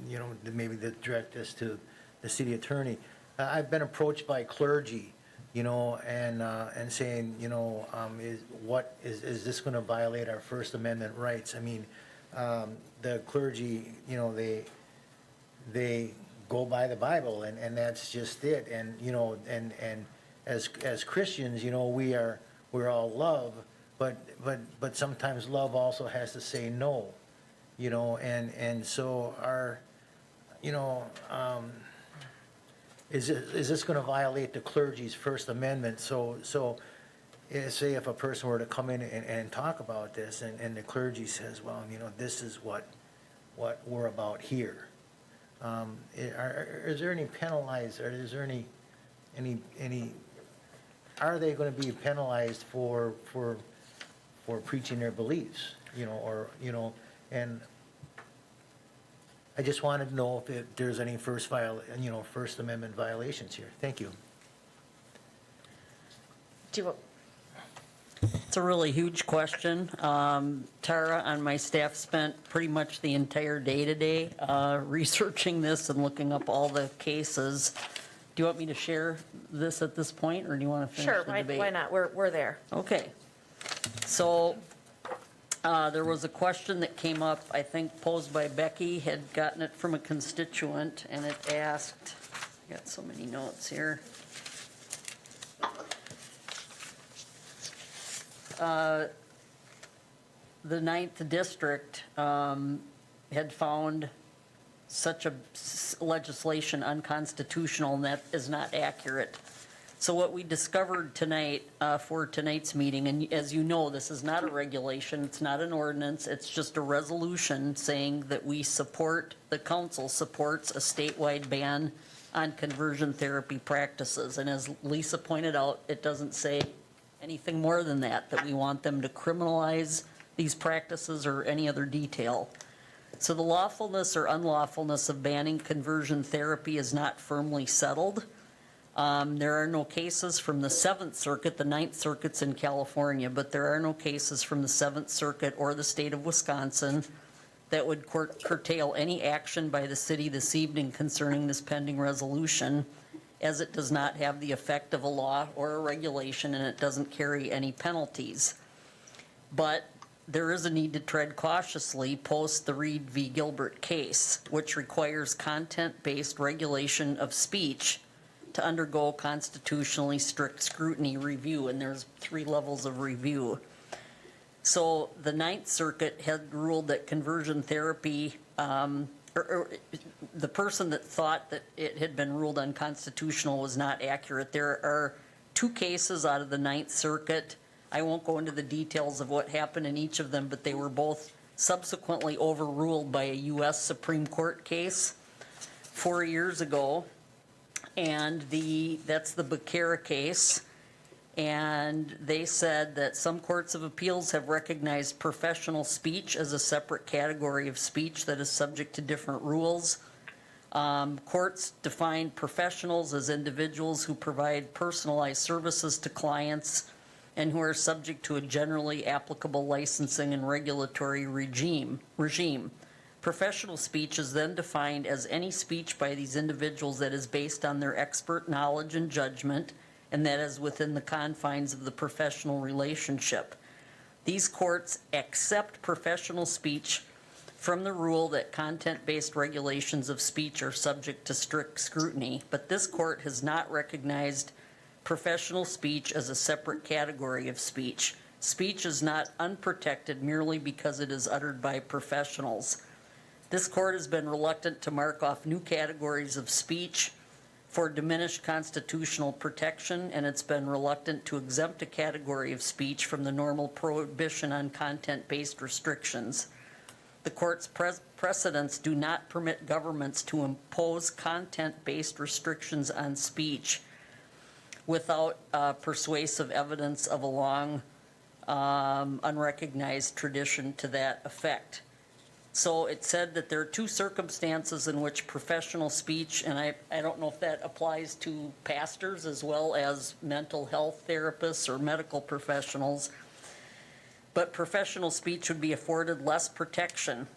that maybe direct this to the city attorney. I've been approached by clergy, and saying, is this going to violate our First Amendment rights? I mean, the clergy, they go by the Bible, and that's just it. And and as Christians, we're all love, but sometimes love also has to say no, and so our, is this going to violate the clergy's First Amendment? So say if a person were to come in and talk about this, and the clergy says, well, this is what we're about here. Is there any penalized, or is there any, are they going to be penalized for preaching their beliefs, and I just wanted to know if there's any First Amendment violations here. Thank you. It's a really huge question. Tara on my staff spent pretty much the entire day today researching this and looking up all the cases. Do you want me to share this at this point, or do you want to finish the debate? Sure, why not? We're there. Okay. So there was a question that came up, I think posed by Becky, had gotten it from a constituent, and it asked, I got so many notes here. The 9th District had found such a legislation unconstitutional, and that is not accurate. So what we discovered tonight for tonight's meeting, and as you know, this is not a regulation, it's not an ordinance, it's just a resolution saying that we support, the council supports a statewide ban on conversion therapy practices. And as Lisa pointed out, it doesn't say anything more than that we want them to criminalize these practices or any other detail. So the lawfulness or unlawfulness of banning conversion therapy is not firmly settled. There are no cases from the 7th Circuit, the 9th Circuit's in California, but there are no cases from the 7th Circuit or the state of Wisconsin that would curtail any action by the city this evening concerning this pending resolution, as it does not have the effect of a law or a regulation, and it doesn't carry any penalties. But there is a need to tread cautiously post the Reed v. Gilbert case, which requires content-based regulation of speech to undergo constitutionally strict scrutiny review, and there's 3 levels of review. So the 9th Circuit had ruled that conversion therapy, or the person that thought that it had been ruled unconstitutional was not accurate. There are 2 cases out of the 9th Circuit. I won't go into the details of what happened in each of them, but they were both subsequently overruled by a U.S. Supreme Court case 4 years ago. And that's the Becerra case. And they said that some courts of appeals have recognized professional speech as a separate category of speech that is subject to different rules. Courts define professionals as individuals who provide personalized services to clients and who are subject to a generally applicable licensing and regulatory regime. Professional speech is then defined as any speech by these individuals that is based on their expert knowledge and judgment, and that is within the confines of the professional relationship. These courts accept professional speech from the rule that content-based regulations of speech are subject to strict scrutiny, but this court has not recognized professional speech as a separate category of speech. Speech is not unprotected merely because it is uttered by professionals. This court has been reluctant to mark off new categories of speech for diminished constitutional protection, and it's been reluctant to exempt a category of speech from the normal prohibition on content-based restrictions. The court's precedents do not permit governments to impose content-based restrictions on speech without persuasive evidence of a long, unrecognized tradition to that effect. So it said that there are two circumstances in which professional speech, and I don't know if that applies to pastors as well as mental health therapists or medical professionals, but professional speech would be afforded less protection.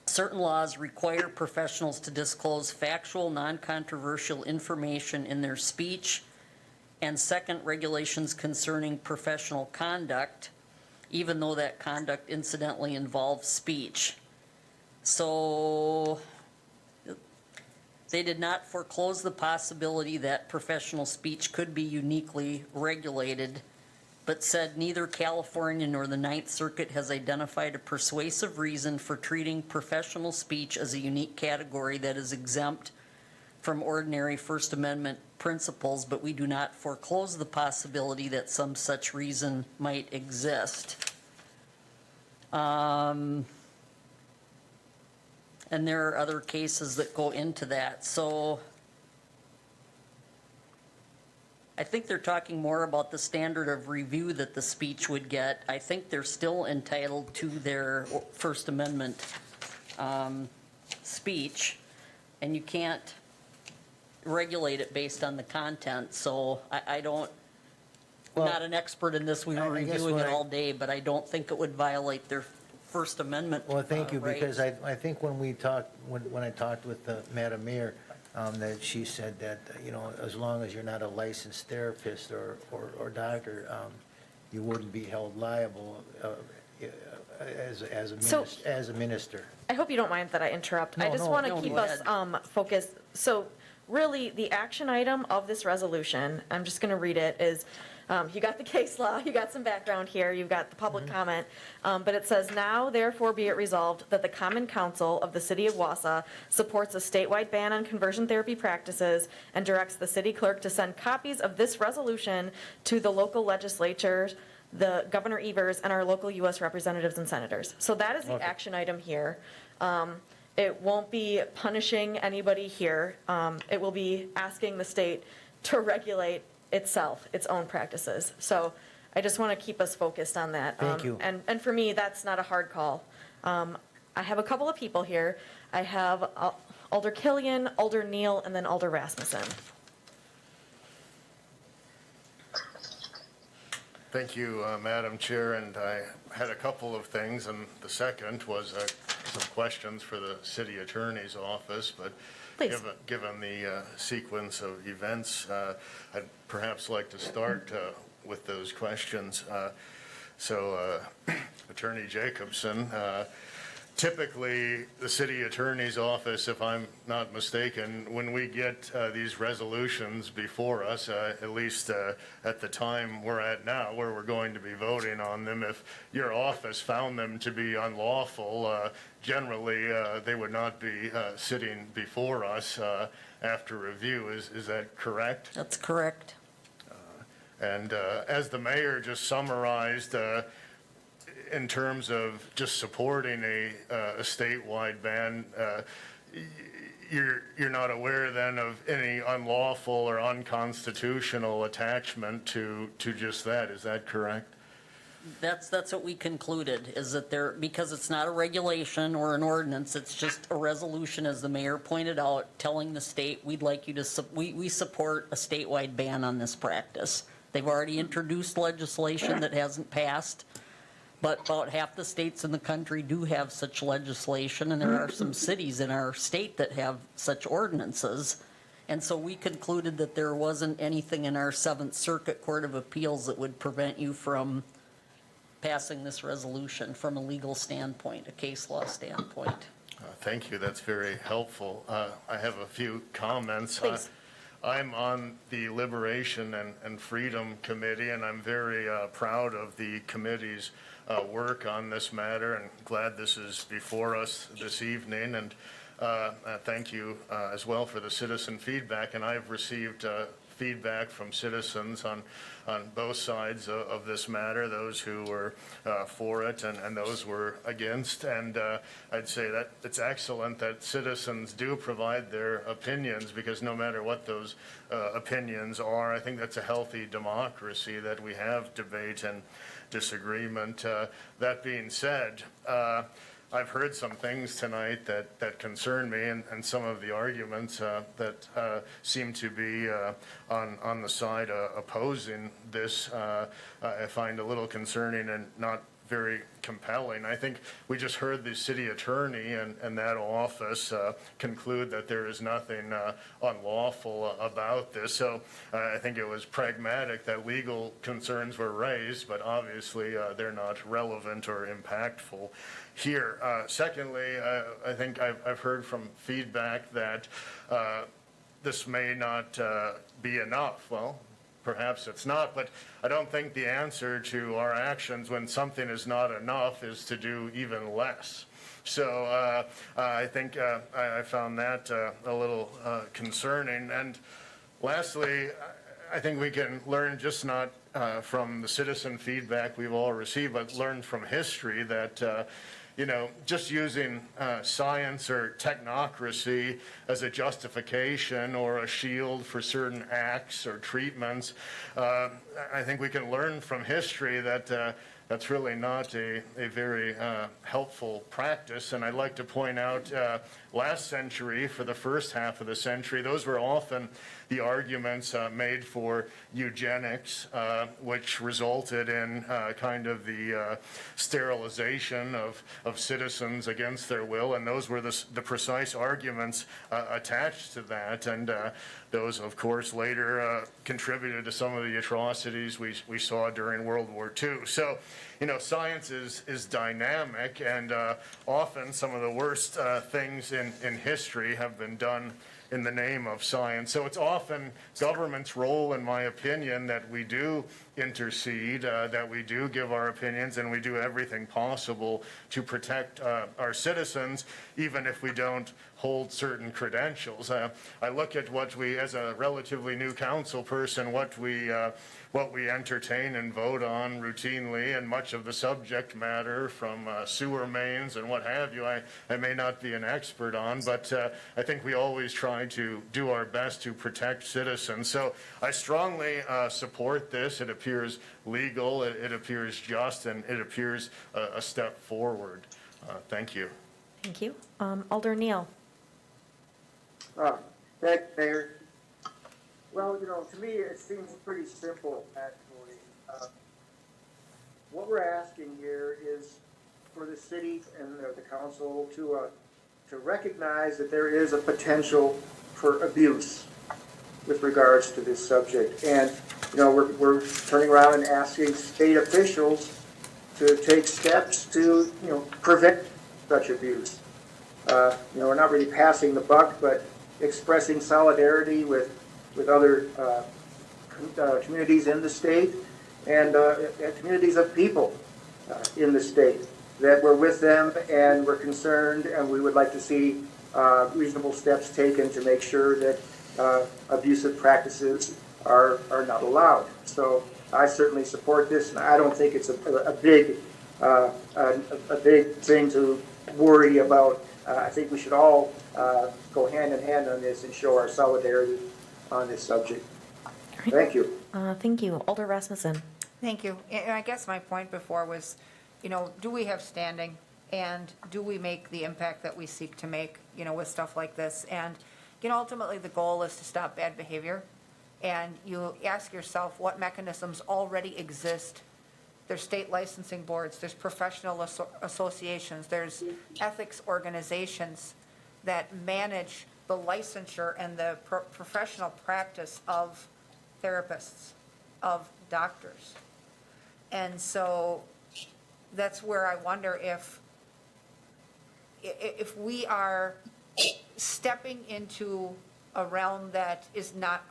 Certain laws require professionals to disclose factual, non-controversial information in their speech, and second, regulations concerning professional conduct, even though that conduct incidentally involves speech. So they did not foreclose the possibility that professional speech could be uniquely regulated, but said neither California nor the Ninth Circuit has identified a persuasive reason for treating professional speech as a unique category that is exempt from ordinary First Amendment principles, but we do not foreclose the possibility that some such reason might exist. And there are other cases that go into that. So I think they're talking more about the standard of review that the speech would get. I think they're still entitled to their First Amendment speech, and you can't regulate it based on the content. So I don't, I'm not an expert in this. We were I guess reviewing what it I- all day, but I don't think it would violate their First Amendment Well, thank you, rights. because I think when we talked, when I talked with Madam Mayor, that she said that, you know, as long as you're not a licensed therapist or doctor, you wouldn't be held liable as a minister. I hope you don't mind that I interrupt. I No, just no, want to no, keep go us ahead. focused. So really, the action item of this resolution, I'm just going to read it, is you got the case law, you got some background here, you've got the public comment, but it says, now therefore be it resolved that the Common Council of the City of Wausau supports a statewide ban on conversion therapy practices and directs the city clerk to send copies of this resolution to the local legislatures, the Governor Evers, and our local U.S. representatives and senators. So that is the action item here. It won't be punishing anybody here. It will be asking the state to regulate itself, its own practices. So I just want to keep us focused on that. Thank you. And for me, that's not a hard call. I have a couple of people here. I have Alder Killian, Alder Neal, and then Alder Rasmussen. Thank you, Madam Chair, and I had a couple of things, and the second was some questions for the city attorney's office, but Please. given the sequence of events, I'd perhaps like to start with those questions. So, Attorney Jacobson, typically, the city attorney's office, if I'm not mistaken, when we get these resolutions before us, at least at the time we're at now, where we're going to be voting on them, if your office found them to be unlawful, generally, they would not be sitting before us after review. Is that correct? That's correct. And as the mayor just summarized, in terms of just supporting a statewide ban, you're not aware then of any unlawful or unconstitutional attachment to just that, is that correct? That's what we concluded, is that because it's not a regulation or an ordinance, it's just a resolution, as the mayor pointed out, telling the state, we'd like you to, we support a statewide ban on this practice. They've already introduced legislation that hasn't passed, but about half the states in the country do have such legislation, and there are some cities in our state that have such ordinances. And so we concluded that there wasn't anything in our Seventh Circuit Court of Appeals that would prevent you from passing this resolution from a legal standpoint, a case law standpoint. Thank you, that's very helpful. I have a few comments. Please. I'm on the Liberation and Freedom Committee, and I'm very proud of the committee's work on this matter, and glad this is before us this evening. And thank you as well for the citizen feedback. And I've received feedback from citizens on both sides of this matter, those who were for it and those were against. And I'd say that it's excellent that citizens do provide their opinions, because no matter what those opinions are, I think that's a healthy democracy, that we have debate and disagreement. That being said, I've heard some things tonight that concern me, and some of the arguments that seem to be on the side opposing this, I find a little concerning and not very compelling. I think we just heard the city attorney and that office conclude that there is nothing unlawful about this. So I think it was pragmatic that legal concerns were raised, but obviously they're not relevant or impactful here. Secondly, I think I've heard from feedback that this may not be enough. Well, perhaps it's not, but I don't think the answer to our actions when something is not enough is to do even less. So I think I found that a little concerning. And lastly, I think we can learn just not from the citizen feedback we've all received, but learn from history that just using science or technocracy as a justification or a shield for certain acts or treatments, I think we can learn from history that that's really not a very helpful practice. And I'd like to point out last century, for the first half of the century, those were often the arguments made for eugenics, which resulted in kind of the sterilization of citizens against their will. And those were the precise arguments attached to that. And those, of course, later contributed to some of the atrocities we saw during World War II. So, science is dynamic, and often some of the worst things in history have been done in the name of science. So it's often government's role, in my opinion, that we do intercede, that we do give our opinions, and we do everything possible to protect our citizens, even if we don't hold certain credentials. I look at what we, as a relatively new council person, what we entertain and vote on routinely, and much of the subject matter from sewer mains and what have you, I may not be an expert on, but I think we always try to do our best to protect citizens. So I strongly support this. It appears legal, it appears just, and it appears a step forward. Thank you. Thank you. Alder Neal. Thank you, Mayor. Well, to me, it seems pretty simple, actually. What we're asking here is for the city and the council to recognize that there is a potential for abuse with regards to this subject. And, we're turning around and asking state officials to take steps to, prevent such abuse. We're not really passing the buck, but expressing solidarity with other communities in the state and communities of people in the state, that we're with them and we're concerned, and we would like to see reasonable steps taken to make sure that abusive practices are not allowed. So I certainly support this, and I don't think it's a big thing to worry about I think we should all go hand in hand on this and show our solidarity on this subject. Thank you. Thank you. Alder Rasmussen. Thank you. And I guess my point before was, do we have standing? And do we make the impact that we seek to make, with stuff like this? And, ultimately, the goal is to stop bad behavior. And you ask yourself what mechanisms already exist. There's state licensing boards, there's professional associations, there's ethics organizations that manage the licensure and the professional practice of therapists, of doctors. And so that's where I wonder if we are stepping into a realm that is not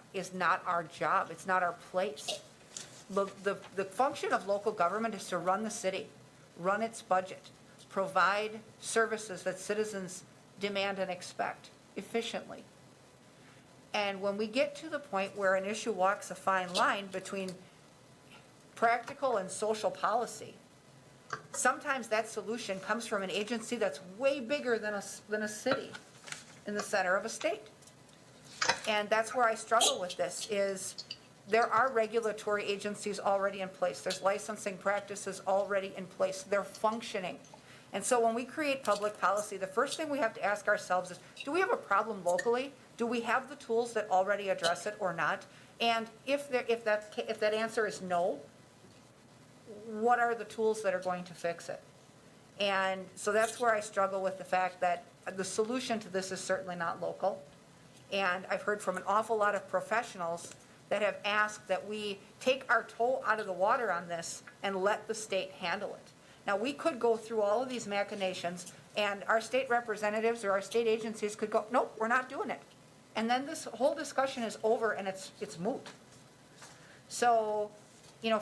our job, it's not our place. The function of local government is to run the city, run its budget, provide services that citizens demand and expect efficiently. And when we get to the point where an issue walks a fine line between practical and social policy, sometimes that solution comes from an agency that's way bigger than a city in the center of a state. And that's where I struggle with this, is there are regulatory agencies already in place. There's licensing practices already in place. They're functioning. And so when we create public policy, the first thing we have to ask ourselves is, do we have a problem locally? Do we have the tools that already address it or not? And if that answer is no, what are the tools that are going to fix it? And so that's where I struggle with the fact that the solution to this is certainly not local. And I've heard from an awful lot of professionals that have asked that we take our toe out of the water on this and let the state handle it. Now, we could go through all of these machinations, and our state representatives or our state agencies could go, nope, we're not doing it. And then this whole discussion is over and it's moot. So,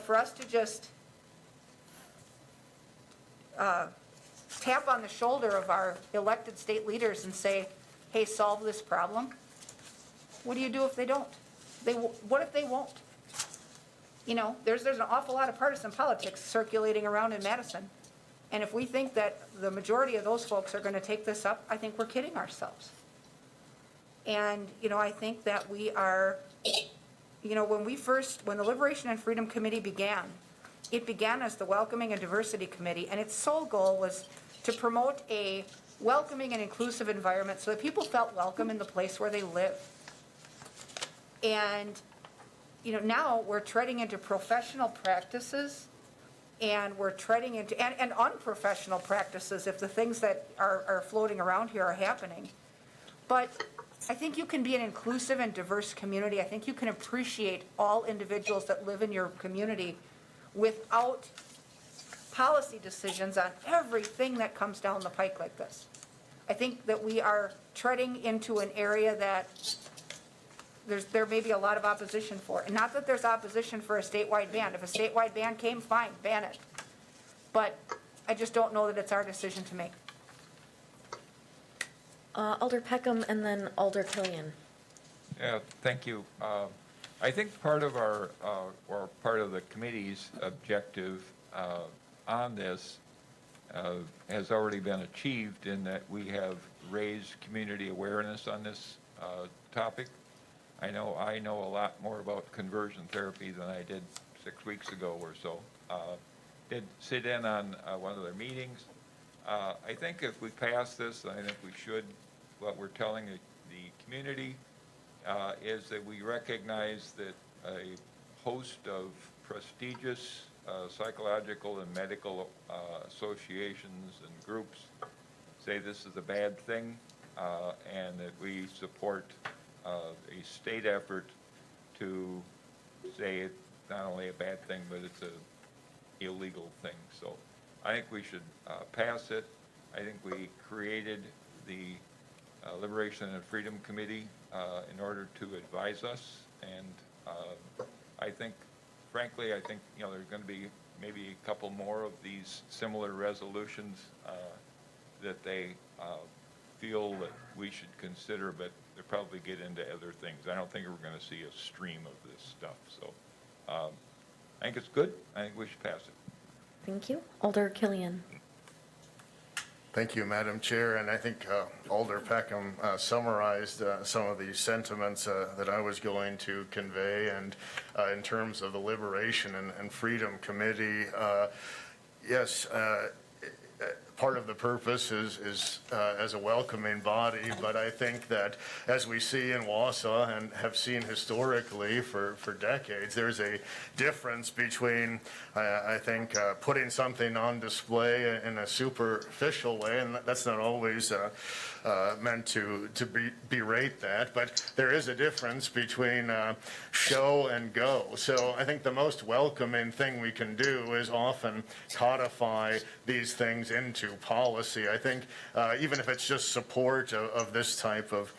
for us to just tap on the shoulder of our elected state leaders and say, hey, solve this problem, what do you do if they don't? What if they won't? There's an awful lot of partisan politics circulating around in Madison. And if we think that the majority of those folks are going to take this up, I think we're kidding ourselves. And, I think that we are, when the Liberation and Freedom Committee began, it began as the Welcoming and Diversity Committee, and its sole goal was to promote a welcoming and inclusive environment so that people felt welcome in the place where they live. And, now we're treading into professional practices, and we're treading into, and unprofessional practices if the things that are floating around here are happening. But I think you can be an inclusive and diverse community. I think you can appreciate all individuals that live in your community without policy decisions on everything that comes down the pike like this. I think that we are treading into an area that there may be a lot of opposition for. And not that there's opposition for a statewide ban. If a statewide ban came, fine, ban it. But I just don't know that it's our decision to make. Alder Peckham and then Alder Killian. Yeah, thank you. I think part of or part of the committee's objective on this has already been achieved in that we have raised community awareness on this topic. I know a lot more about conversion therapy than I did 6 weeks ago or so. Did sit in on one of their meetings. I think if we pass this, I think we should, what we're telling the community is that we recognize that a host of prestigious psychological and medical associations and groups say this is a bad thing, and that we support a state effort to say it's not only a bad thing, but it's a illegal thing. So I think we should pass it. I think we created the Liberation and Freedom Committee in order to advise us, and I think, frankly, there's going to be maybe a couple more of these similar resolutions that they feel that we should consider, but they'll probably get into other things. I don't think we're going to see a stream of this stuff. So I think it's good. I think we should pass it. Thank you. Alder Killian. Thank you, Madam Chair, and I think Alder Peckham summarized some of the sentiments that I was going to convey, and in terms of the Liberation and Freedom Committee, yes, part of the purpose is as a welcoming body, but I think that as we see in Wausau and have seen historically for decades, there's a difference between, I think, putting something on display in a superficial way, and that's not always meant to berate that, but there is a difference between show and go. So I think the most welcoming thing we can do is often codify these things into policy. I think even if it's just support of this type of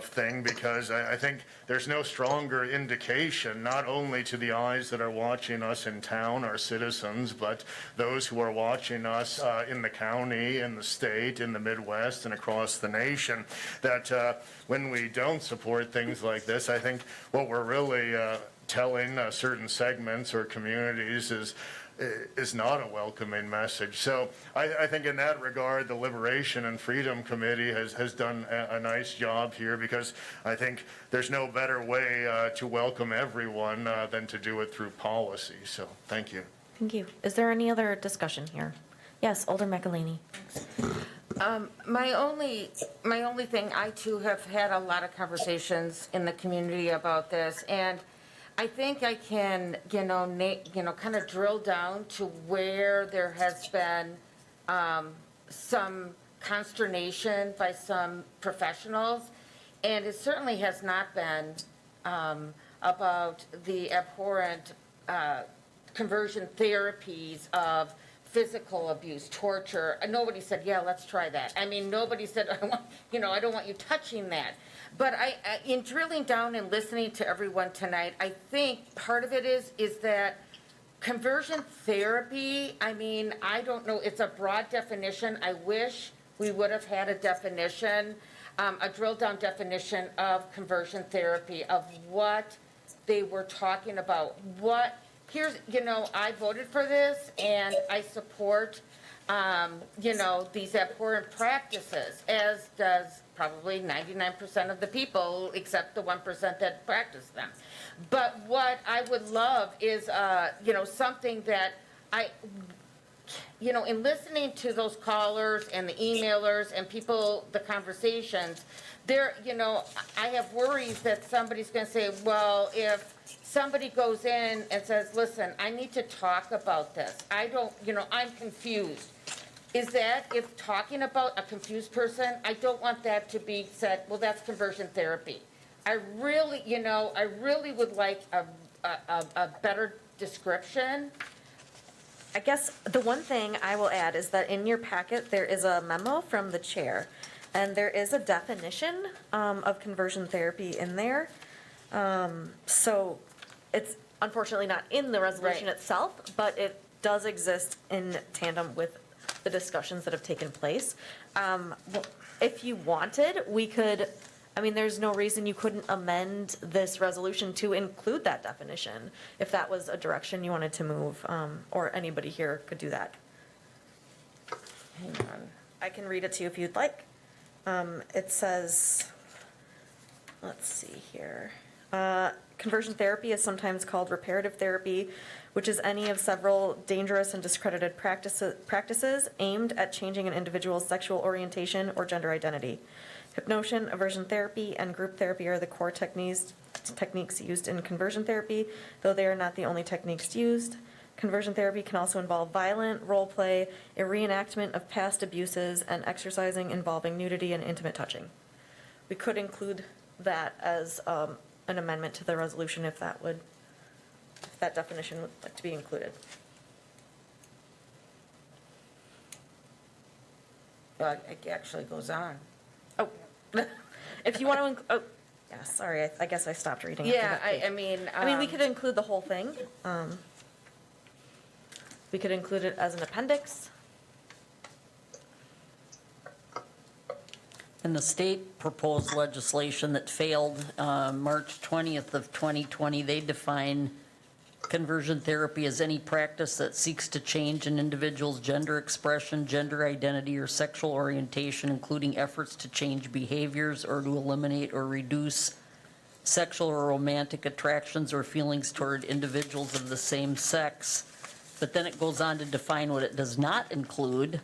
thing, because I think there's no stronger indication, not only to the eyes that are watching us in town, our citizens, but those who are watching us in the county, in the state, in the Midwest, and across the nation, that when we don't support things like this, I think what we're really telling certain segments or communities is not a welcoming message. So I think in that regard, the Liberation and Freedom Committee has done a nice job here, because I think there's no better way to welcome everyone than to do it through policy. So thank you. Thank you. Is there any other discussion here? Yes, Alder McElhaney. My only thing, I too have had a lot of conversations in the community about this, and I think I can, kind of drill down to where there has been some consternation by some professionals, and it certainly has not been about the abhorrent conversion therapies of physical abuse, torture. Nobody said, yeah, let's try that. I mean, nobody said, I don't want you touching that. But in drilling down and listening to everyone tonight, I think part of it is that conversion therapy, I mean, I don't know, it's a broad definition. I wish we would have had a definition, a drilled down definition of conversion therapy, of what they were talking about. I voted for this, and I support, these abhorrent practices, as does probably 99% of the people, except the 1% that practice them. But what I would love is, something that in listening to those callers and the emailers and people, the conversations, I have worries that somebody's going to say, well, if somebody goes in and says, listen, I need to talk about this. I'm confused. Is that, if talking about a confused person, I don't want that to be said, well, that's conversion therapy. I really would like a better description. I guess the one thing I will add is that in your packet, there is a memo from the chair, and there is a definition of conversion therapy in there. So it's unfortunately not in the resolution itself, but it does exist in tandem with the discussions that have taken place. If you wanted, we could, there's no reason you couldn't amend this resolution to include that definition, if that was a direction you wanted to move, or anybody here could do that. Hang on. I can read it to you if you'd like. It says, let's see here. Conversion therapy is sometimes called reparative therapy, which is any of several dangerous and discredited practices aimed at changing an individual's sexual orientation or gender identity. Hypnosis, aversion therapy, and group therapy are the core techniques used in conversion therapy, though they are not the only techniques used. Conversion therapy can also involve violent role play, a reenactment of past abuses, and exercising involving nudity and intimate touching. We could include that as an amendment to the resolution if that definition would like to be included. But it actually goes on. Oh, if you want to, yeah, sorry, I guess I stopped reading. Yeah, after that page. We could include the whole thing. We could include it as an appendix. In the state proposed legislation that failed March 20th of 2020, they define conversion therapy as any practice that seeks to change an individual's gender expression, gender identity, or sexual orientation, including efforts to change behaviors or to eliminate or reduce sexual or romantic attractions or feelings toward individuals of the same sex. But then it goes on to define what it does not include,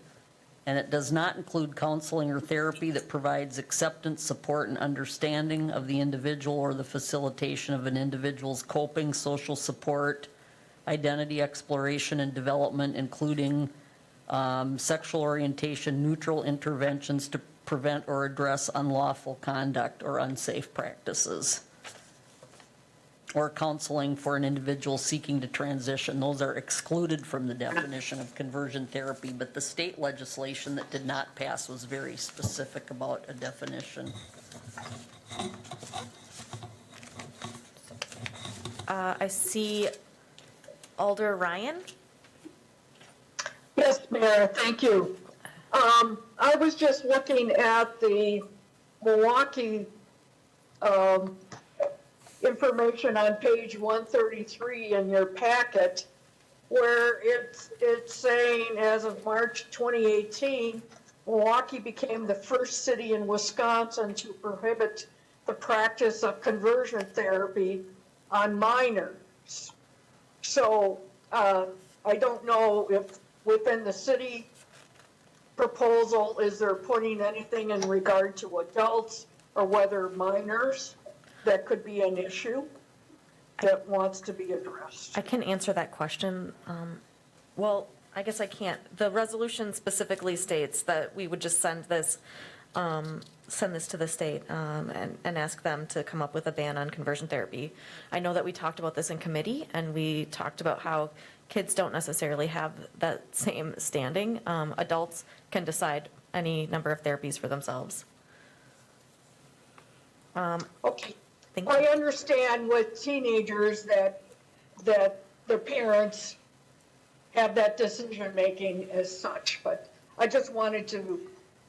and it does not include counseling or therapy that provides acceptance, support, and understanding of the individual or the facilitation of an individual's coping, social support, identity exploration and development, including sexual orientation, neutral interventions to prevent or address unlawful conduct or unsafe practices, or counseling for an individual seeking to transition. Those are excluded from the definition of conversion therapy, but the state legislation that did not pass was very specific about a definition. I see Alder Ryan. Yes, Mayor, thank you. I was just looking at the Milwaukee information on page 133 in your packet, where it's saying as of March 2018, Milwaukee became the first city in Wisconsin to prohibit the practice of conversion therapy on minors. So I don't know if within the city proposal, is there putting anything in regard to adults or whether minors, that could be an issue that wants to be addressed? I can answer that question. Well, I guess I can't. The resolution specifically states that we would just send this to the state and ask them to come up with a ban on conversion therapy. I know that we talked about this in committee, and we talked about how kids don't necessarily have that same standing. Adults can decide any number of therapies for themselves. Okay. Thank you. I understand with teenagers that the parents have that decision-making as such, but I just wanted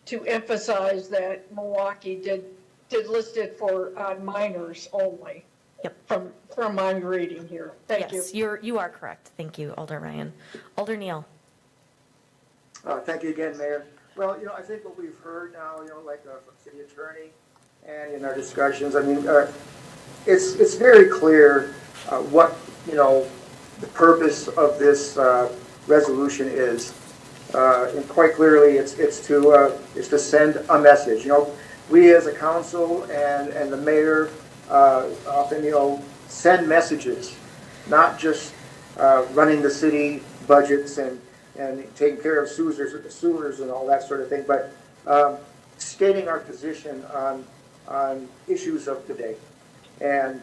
to emphasize that Milwaukee did list it for minors only. Yep. From my reading here. Thank you. Yes, you are correct. Thank you, Alder Ryan. Alder Neal. Thank you again, Mayor. Well, I think what we've heard now, like from city attorney and in our discussions, I mean, it's very clear what, the purpose of this resolution is. And quite clearly, it's to send a message. We as a council and the mayor often, send messages, not just running the city budgets and taking care of sewers and all that sort of thing, but stating our position on issues of the day. And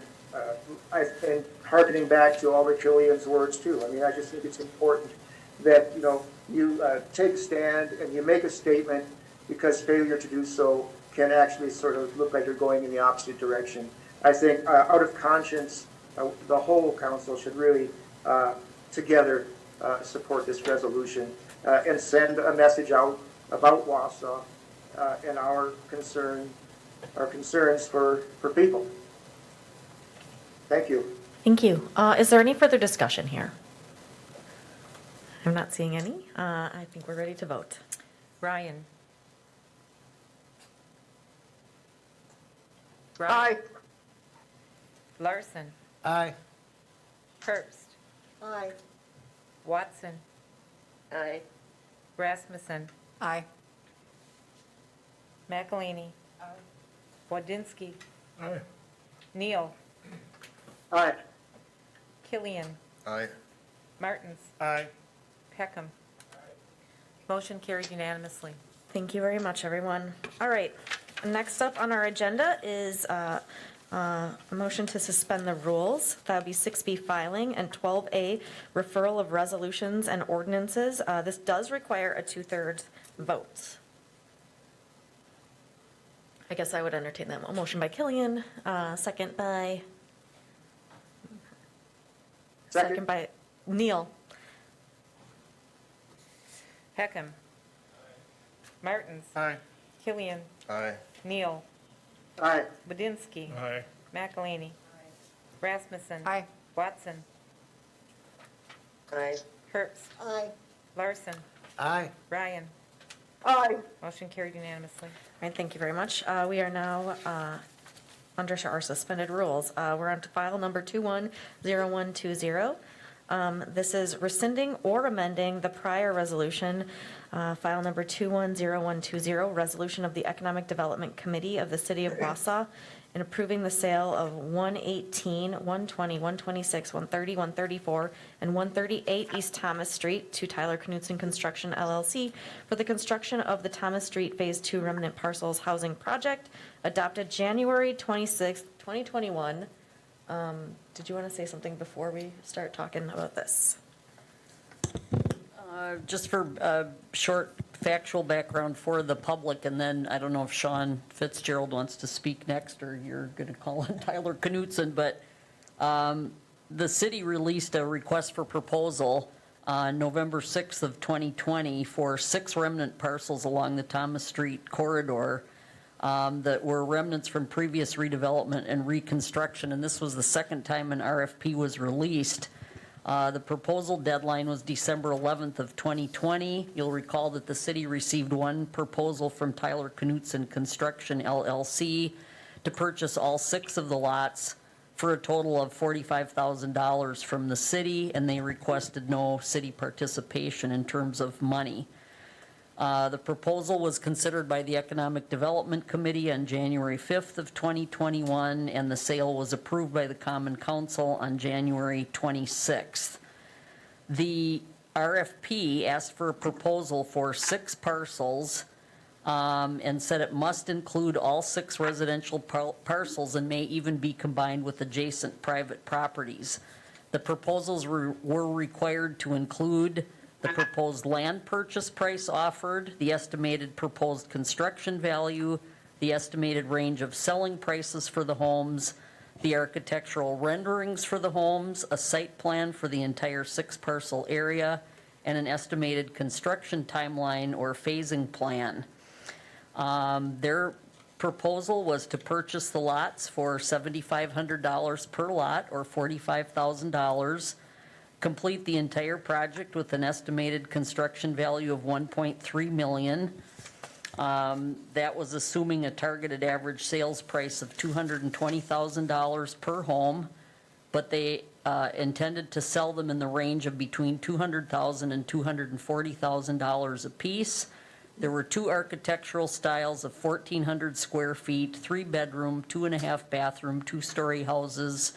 I think hearkening back to Alder Killian's words too. I mean, I just think it's important that, you take a stand and you make a statement, because failure to do so can actually sort of look like you're going in the opposite direction. I think out of conscience, the whole council should really together support this resolution and send a message out about Wausau and our concerns for people. Thank you. Thank you. Is there any further discussion here? I'm not seeing any. I think we're ready to vote. Ryan. Aye. Larson. Aye. Herbst. Aye. Watson. Aye. Rasmussen. Aye. McElhaney. Wadinsky. Aye. Neal. Aye. Killian. Aye. Martins. Aye. Peckham. Motion carried unanimously. Thank you very much, everyone. All right, next up on our agenda is a motion to suspend the rules. That would be 6B filing and 12A referral of resolutions and ordinances. This does require a 2/3 vote. I guess I would entertain that. A motion by Killian, second by? Second by Neal. Peckham. Martins. Aye. Killian. Aye. Neal. Aye. Wadinsky. Aye. McElhaney. Rasmussen. Aye. Watson. Aye. Herbst. Aye. Larson. Aye. Ryan. Aye. Motion carried unanimously. All right, thank you very much. We are now under our suspended rules. We're on to file number 210120. This is rescinding or amending the prior resolution, file number 210120, resolution of the Economic Development Committee of the City of Wausau in approving the sale of 118, 120, 126, 130, 134, and 138 East Thomas Street to Tyler Knutson Construction LLC for the construction of the Thomas Street Phase 2 Remnant Parcels Housing Project, adopted January 26, 2021. Did you want to say something before we start talking about this? Just for short factual background for the public, and then I don't know if Sean Fitzgerald wants to speak next, or you're going to call on Tyler Knutson, but the city released a request for proposal on November 6th of 2020 for 6 remnant parcels along the Thomas Street corridor that were remnants from previous redevelopment and reconstruction, and this was the second time an RFP was released. The proposal deadline was December 11th of 2020. You'll recall that the city received one proposal from Tyler Knutson Construction LLC to purchase all 6 of the lots for a total of $45,000 from the city, and they requested no city participation in terms of money. The proposal was considered by the Economic Development Committee on January 5th of 2021, and the sale was approved by the Common Council on January 26th. The RFP asked for a proposal for 6 parcels and said it must include all 6 residential parcels and may even be combined with adjacent private properties. The proposals were required to include the proposed land purchase price offered, the estimated proposed construction value, the estimated range of selling prices for the homes, the architectural renderings for the homes, a site plan for the entire 6-parcel area, and an estimated construction timeline or phasing plan. Their proposal was to purchase the lots for $7,500 per lot, or $45,000, complete the entire project with an estimated construction value of $1.3 million. That was assuming a targeted average sales price of $220,000 per home, but they intended to sell them in the range of between $200,000 and $240,000 apiece. There were 2 architectural styles of 1,400 square feet, 3-bedroom, 2.5-bathroom, 2-story houses,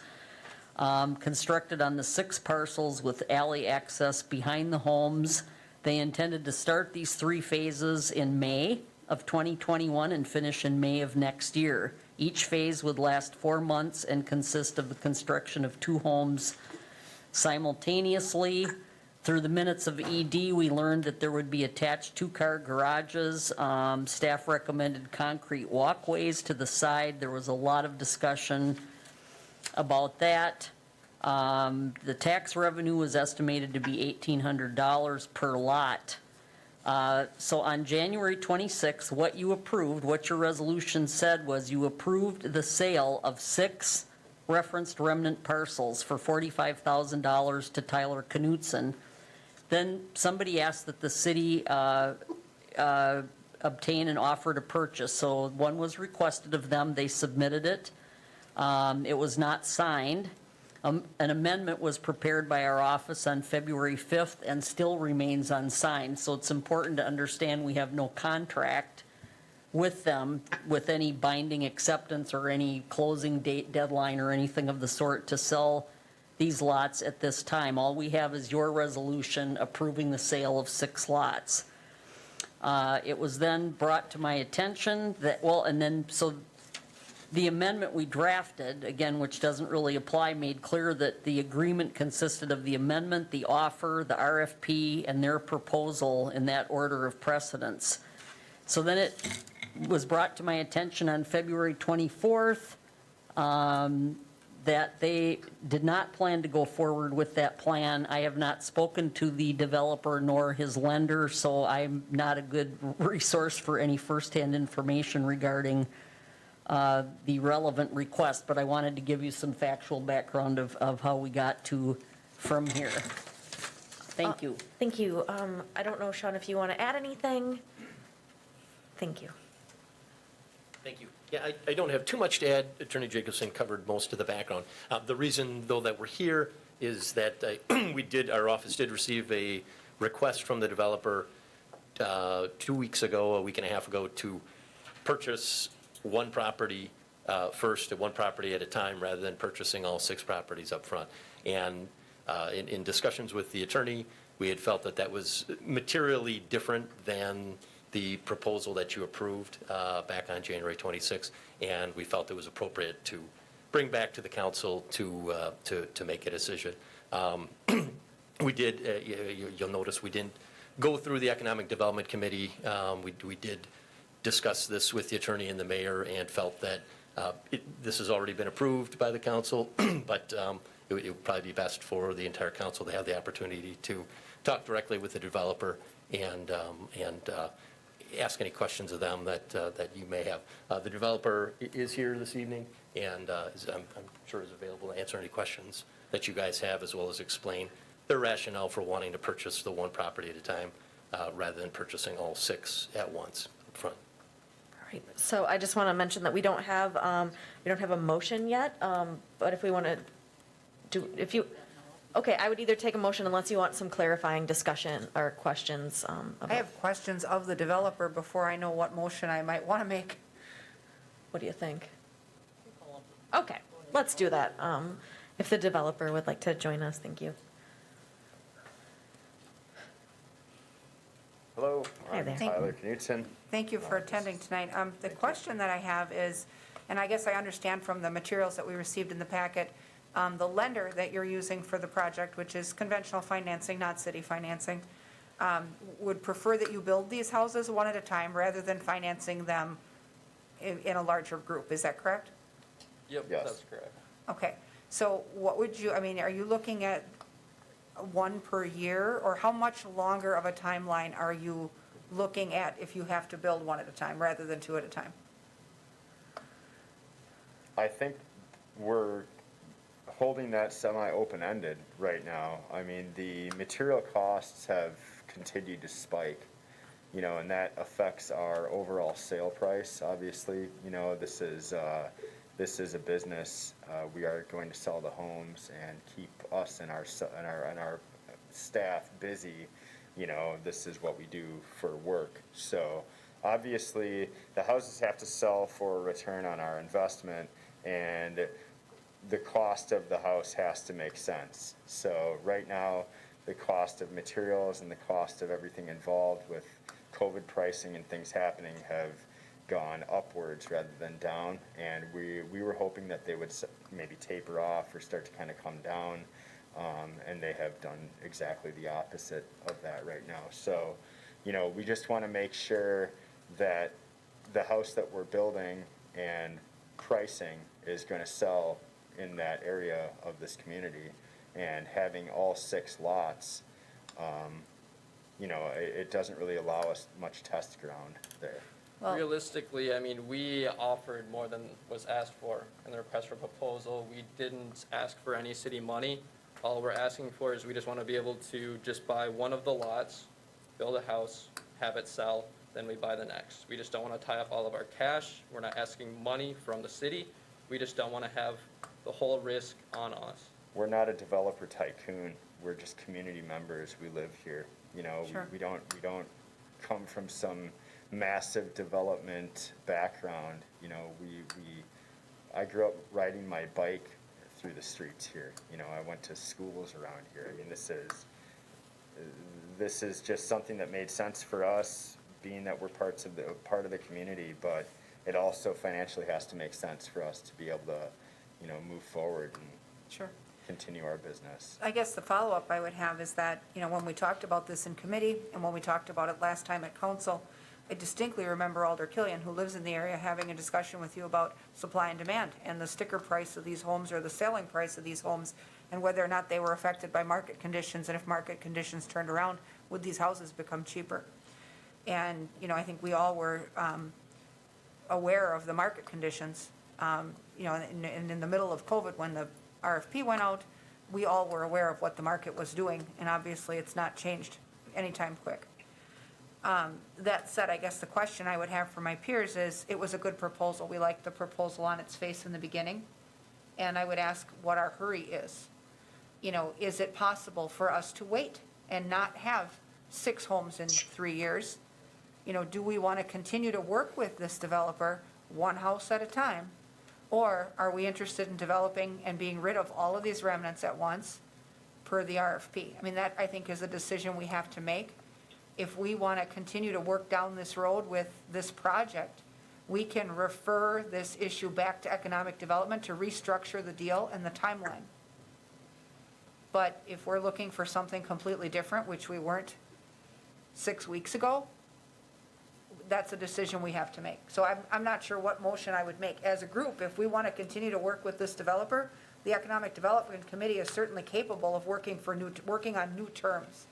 constructed on the 6 parcels with alley access behind the homes. They intended to start these 3 phases in May of 2021 and finish in May of next year. Each phase would last 4 months and consist of the construction of 2 homes simultaneously. Through the minutes of ED, we learned that there would be attached 2-car garages. Staff recommended concrete walkways to the side. There was a lot of discussion about that. The tax revenue was estimated to be $1,800 per lot. So on January 26th, what you approved, what your resolution said was you approved the sale of 6 referenced remnant parcels for $45,000 to Tyler Knutson. Then somebody asked that the city obtain an offer to purchase. So one was requested of them. They submitted it. It was not signed. An amendment was prepared by our office on February 5th and still remains unsigned. So it's important to understand we have no contract with them with any binding acceptance or any closing date deadline or anything of the sort to sell these lots at this time. All we have is your resolution approving the sale of 6 lots. It was then brought to my attention that, so the amendment we drafted, again, which doesn't really apply, made clear that the agreement consisted of the amendment, the offer, the RFP, and their proposal in that order of precedence. So then it was brought to my attention on February 24th that they did not plan to go forward with that plan. I have not spoken to the developer nor his lender, so I'm not a good resource for any firsthand information regarding the relevant request, but I wanted to give you some factual background of how we got to from here. Thank you. Thank you. I don't know, Sean, if you want to add anything? Thank you. Thank you. Yeah, I don't have too much to add. Attorney Jacobson covered most of the background. The reason, though, that we're here is that our office did receive a request from the developer 2 weeks ago, a week and a half ago, to purchase one property first, one property at a time, rather than purchasing all 6 properties up front. And in discussions with the attorney, we had felt that that was materially different than the proposal that you approved back on January 26th, and we felt it was appropriate to bring back to the council to make a decision. We did, you'll notice we didn't go through the Economic Development Committee. We did discuss this with the attorney and the mayor and felt that this has already been approved by the council, but it would probably be best for the entire council to have the opportunity to talk directly with the developer and ask any questions of them that you may have. The developer is here this evening and I'm sure is available to answer any questions that you guys have, as well as explain their rationale for wanting to purchase the one property at a time rather than purchasing all 6 at once up front. All right, so I just want to mention that we don't have a motion yet, but if we want to okay, I would either take a motion unless you want some clarifying discussion or questions. I have questions of the developer before I know what motion I might want to make. What do you think? Okay, let's do that. If the developer would like to join us, thank you. Hello, Hi I'm there. Tyler Knutson. Thank you for attending tonight. The question that I have is, and I guess I understand from the materials that we received in the packet, the lender that you're using for the project, which is conventional financing, not city financing, would prefer that you build these houses one at a time rather than financing them in a larger group. Is that correct? Yep, Yes. that's correct. Okay, so what would you, I mean, are you looking at one per year, or how much longer of a timeline are you looking at if you have to build one at a time rather than 2 at a time? I think we're holding that semi-open-ended right now. I mean, the material costs have continued to spike, and that affects our overall sale price, obviously. This is a business. We are going to sell the homes and keep us and our staff busy. This is what we do for work. So obviously, the houses have to sell for a return on our investment, and the cost of the house has to make sense. So right now, the cost of materials and the cost of everything involved with COVID pricing and things happening have gone upwards rather than down, and we were hoping that they would maybe taper off or start to kind of come down, and they have done exactly the opposite of that right now. So, we just want to make sure that the house that we're building and pricing is going to sell in that area of this community, and having all 6 lots, it doesn't really allow us much test ground there. Well, Realistically, I mean, we offered more than was asked for in the request for proposal. We didn't ask for any city money. All we're asking for is we just want to be able to just buy one of the lots, build a house, have it sell, then we buy the next. We just don't want to tie up all of our cash. We're not asking money from the city. We just don't want to have the whole risk on us. We're not a developer tycoon. We're just community members. We live here. Sure. We don't come from some massive development background. I grew up riding my bike through the streets here. I went to schools around here. I mean, this is just something that made sense for us, being that we're part of the community, but it also financially has to make sense for us to be able to, move forward and Sure. continue our business. I guess the follow-up I would have is that, when we talked about this in committee and when we talked about it last time at council, I distinctly remember Alder Killian, who lives in the area, having a discussion with you about supply and demand and the sticker price of these homes or the selling price of these homes, and whether or not they were affected by market conditions, and if market conditions turned around, would these houses become cheaper? And, I think we all were aware of the market conditions, and in the middle of COVID, when the RFP went out, we all were aware of what the market was doing, and obviously it's not changed anytime quick. That said, I guess the question I would have for my peers is, it was a good proposal. We liked the proposal on its face in the beginning. And I would ask what our hurry is. You know, is it possible for us to wait and not have 6 homes in 3 years? You know, do we want to continue to work with this developer one house at a time? Or are we interested in developing and being rid of all of these remnants at once per the RFP? I mean, that I think is a decision we have to make. If we want to continue to work down this road with this project, we can refer this issue back to economic development to restructure the deal and the timeline. But if we're looking for something completely different, which we weren't 6 weeks ago, that's a decision we have to make. So I'm not sure what motion I would make. As a group, if we want to continue to work with this developer, the Economic Development Committee is certainly capable of working on new terms.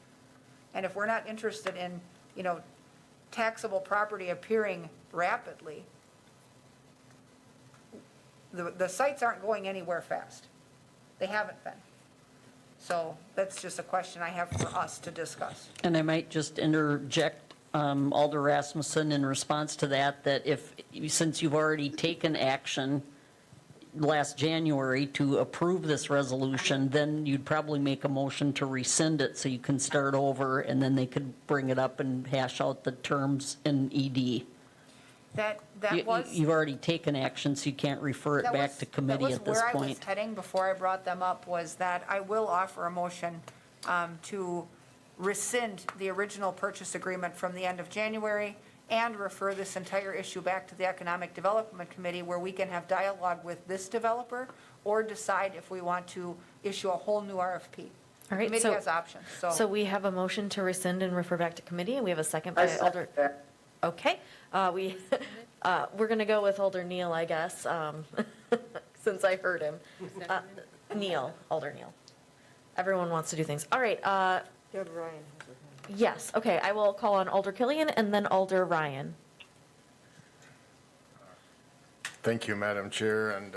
And if we're not interested in, you know, taxable property appearing rapidly, the sites aren't going anywhere fast. They haven't been. So that's just a question I have for us to discuss. And I might just interject, Alder Rasmussen, in response to that, that since you've already taken action last January to approve this resolution, then you'd probably make a motion to rescind it so you can start over, and then they could bring it up and hash out the terms in ED. You've already taken action, so you can't refer it back to committee at this Where I was point. heading before I brought them up was that I will offer a motion to rescind the original purchase agreement from the end of January and refer this entire issue back to the Economic Development Committee, where we can have dialogue with this developer or decide if we want to issue a whole new RFP. All right, Committee has options, So we have a motion to rescind and refer back to committee, and we have a second by Alder. Okay, we're going to go with Alder Neal, I guess, since I heard him. Alder Neal. Everyone wants to do things. All right. Yes, okay, I will call on Alder Killian and then Alder Ryan. Thank you, Madam Chair, and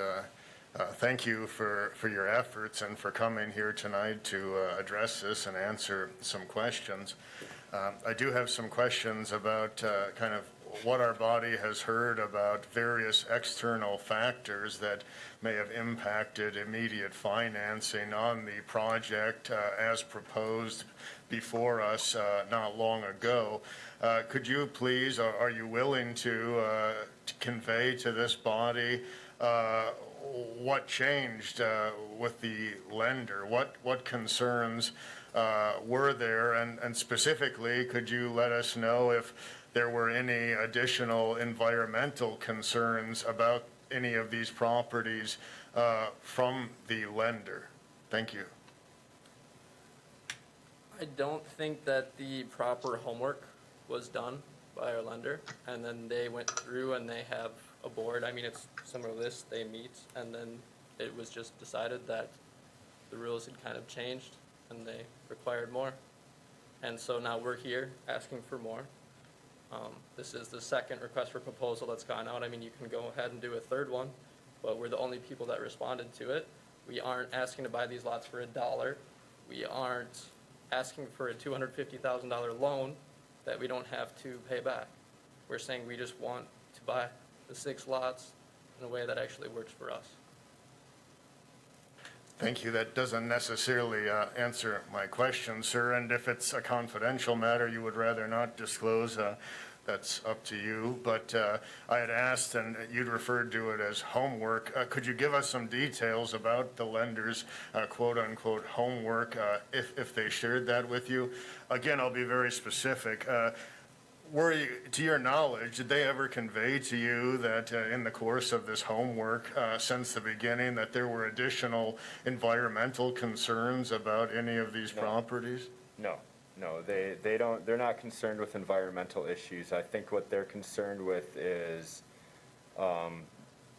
thank you for your efforts and for coming here tonight to address this and answer some questions. I do have some questions about kind of what our body has heard about various external factors that may have impacted immediate financing on the project as proposed before us not long ago. Could you please, are you willing to convey to this body what changed with the lender? What concerns were there? And specifically, could you let us know if there were any additional environmental concerns about any of these properties from the lender? Thank you. I don't think that the proper homework was done by our lender, and then they went through and they have a board. I mean, it's similar to this, they meet, and then it was just decided that the rules had kind of changed and they required more. And so now we're here asking for more. This is the second request for proposal that's gone out. I mean, you can go ahead and do a third one, but we're the only people that responded to it. We aren't asking to buy these lots for $1. We aren't asking for a $250,000 loan that we don't have to pay back. We're saying we just want to buy the 6 lots in a way that actually works for us. Thank you. That doesn't necessarily answer my question, sir. And if it's a confidential matter you would rather not disclose, that's up to you. But I had asked, and you'd referred to it as homework. Could you give us some details about the lender's quote-unquote homework, if they shared that with you? Again, I'll be very specific. To your knowledge, did they ever convey to you that in the course of this homework since the beginning that there were additional environmental concerns about any of these properties? No, they're not concerned with environmental issues. I think what they're concerned with is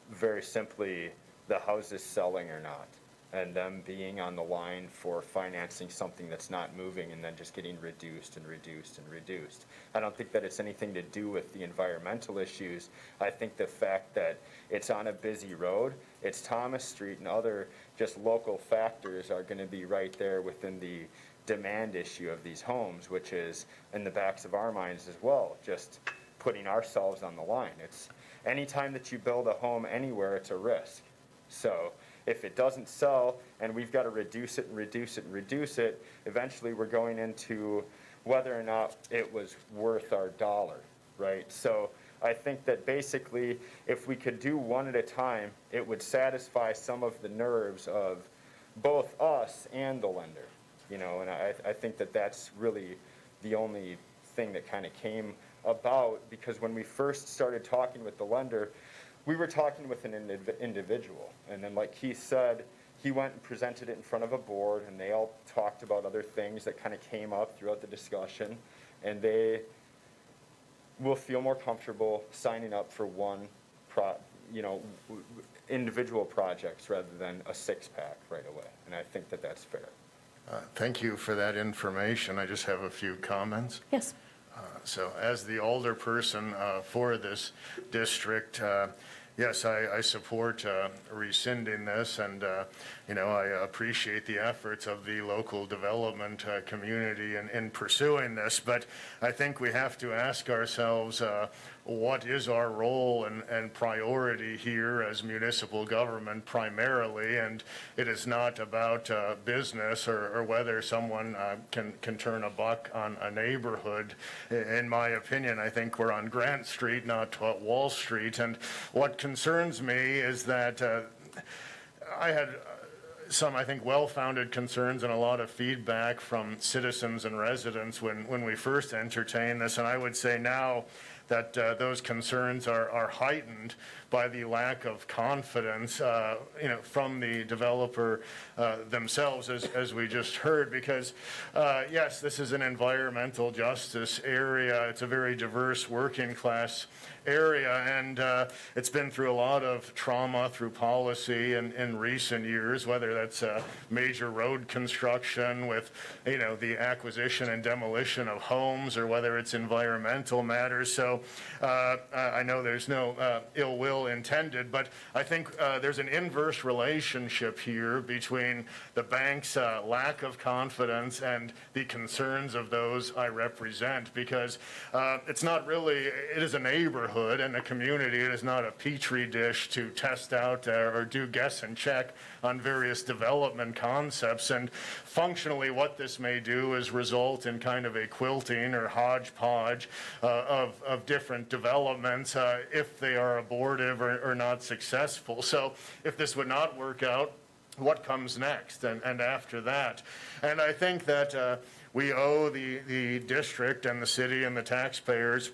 very simply the house is selling or not. and them being on the line for financing something that's not moving and then just getting reduced and reduced and reduced. I don't think that it's anything to do with the environmental issues. I think the fact that it's on a busy road, it's Thomas Street, and other just local factors are gonna be right there within the demand issue of these homes, which is in the backs of our minds as well, just putting ourselves on the line. It's anytime that you build a home anywhere, it's a risk. So if it doesn't sell and we've got to reduce it and reduce it and reduce it, eventually we're going into whether or not it was worth our dollar, right? So I think that basically if we could do one at a time, it would satisfy some of the nerves of both us and the lender, you know, and I think that that's really the only thing that kind of came about, because when we first started talking with the lender, we were talking with an individual, and then like Keith said, he went and presented it in front of a board, and they all talked about other things that kind of came up throughout the discussion, and they will feel more comfortable signing up for one individual projects rather than a six-pack right away, and I think that that's fair. Thank you for that information. I just have a few comments. Yes. So as the older person for this district, yes, I support rescinding this, and, I appreciate the efforts of the local development community in pursuing this, but I think we have to ask ourselves, what is our role and priority here as municipal government primarily, and it is not about business or whether someone can turn a buck on a neighborhood. In my opinion, I think we're on Grant Street, not Wall Street, and what concerns me is that I had some, I think, well-founded concerns and a lot of feedback from citizens and residents when we first entertained this, and I would say now that those concerns are heightened by the lack of confidence, from the developer themselves, as we just heard, because yes, this is an environmental justice area. It's a very diverse working class area, and it's been through a lot of trauma through policy in recent years, whether that's major road construction with, the acquisition and demolition of homes, or whether it's environmental matters. So I know there's no ill will intended, but I think there's an inverse relationship here between the bank's lack of confidence and the concerns of those I represent, because it's not really, it is a neighborhood and a community. It is not a petri dish to test out or do guess and check on various development concepts. And functionally, what this may do is result in kind of a quilting or hodgepodge of different developments if they are abortive or not successful. So if this would not work out, what comes next and after that? And I think that we owe the district and the city and the taxpayers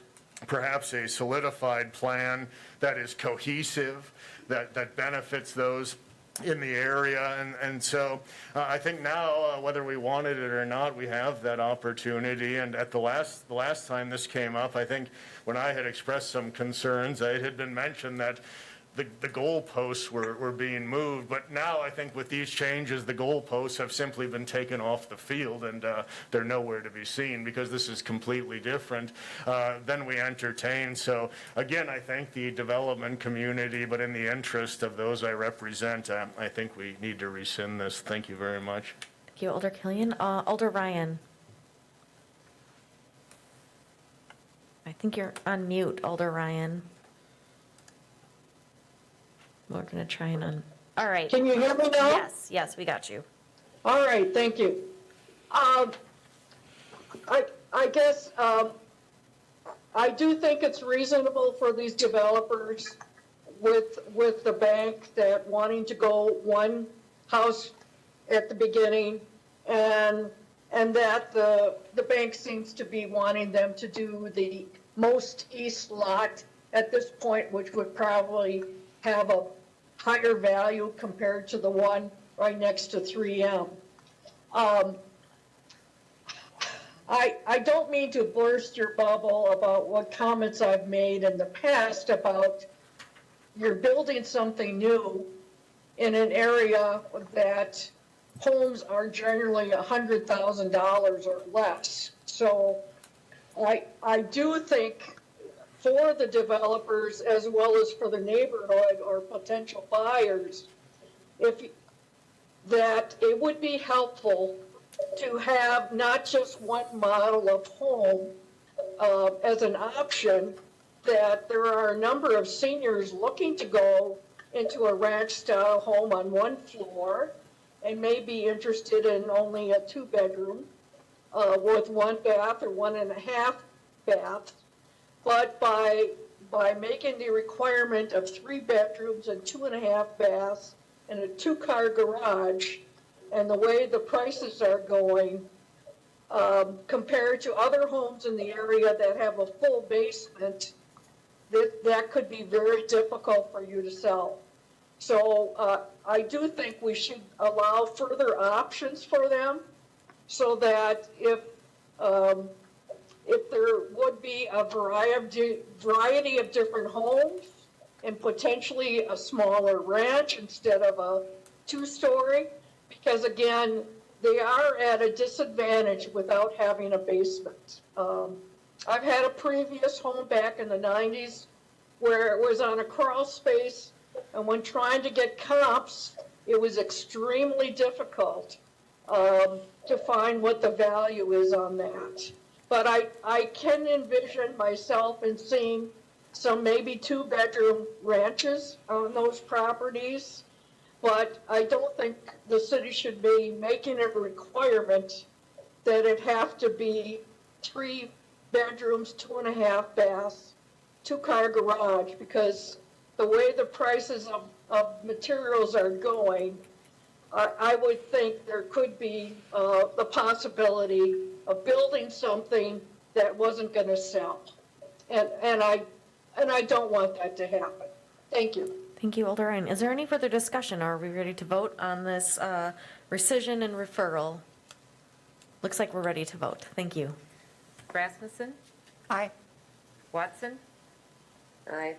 perhaps a solidified plan that is cohesive, that benefits those in the area. And so I think now, whether we wanted it or not, we have that opportunity. And at the last time this came up, I think when I had expressed some concerns, it had been mentioned that the goalposts were being moved, but now I think with these changes, the goalposts have simply been taken off the field, and they're nowhere to be seen, because this is completely different than we entertained. So again, I thank the development community, but in the interest of those I represent, I think we need to rescind this. Thank you very much. Thank you, Alder Killian. Alder Ryan. I think you're on mute, Alder Ryan. We're going to try and all right. Can you hear me now? Yes, we got you. All right, thank you. I guess I do think it's reasonable for these developers with the bank that wanting to go one house at the beginning, and that the bank seems to be wanting them to do the most east lot at this point, which would probably have a higher value compared to the one right next to 3M. I don't mean to burst your bubble about what comments I've made in the past about you're building something new in an area that homes are generally $100,000 or less. So I do think for the developers as well as for the neighborhood or potential buyers, that it would be helpful to have not just one model of home as an option, that there are a number of seniors looking to go into a ranch-style home on one floor and may be interested in only a 2-bedroom with 1 bath or 1.5 baths. But by making the requirement of 3 bedrooms and 2.5 baths and a 2-car garage, and the way the prices are going, compared to other homes in the area that have a full basement, that could be very difficult for you to sell. So I do think we should allow further options for them, so that if there would be a variety of different homes and potentially a smaller ranch instead of a 2-story, because again, they are at a disadvantage without having a basement. I've had a previous home back in the 90s where it was on a crawl space, and when trying to get comps, it was extremely difficult to find what the value is on that. But I can envision myself in seeing some maybe 2-bedroom ranches on those properties. But I don't think the city should be making it a requirement that it have to be 3 bedrooms, 2.5 baths, 2-car garage, because the way the prices of materials are going, I would think there could be the possibility of building something that wasn't going to sell. And I don't want that to happen. Thank you. Thank you, Alder Ryan. Is there any further discussion? Are we ready to vote on this rescission and referral? Looks like we're ready to vote. Thank you. Rasmussen? Aye. Watson? Aye.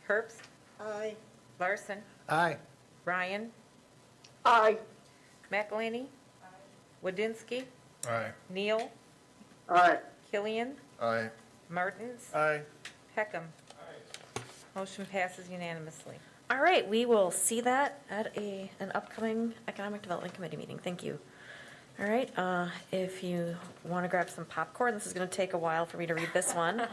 Herbst? Aye. Larson? Aye. Ryan? Aye. McElhaney? Wadinsky? Aye. Neal? Aye. Killian? Aye. Martins? Aye. Peckham? Motion passes unanimously. All right, we will see that at an upcoming Economic Development Committee meeting. Thank you. All right, if you want to grab some popcorn, this is going to take a while for me to read this one.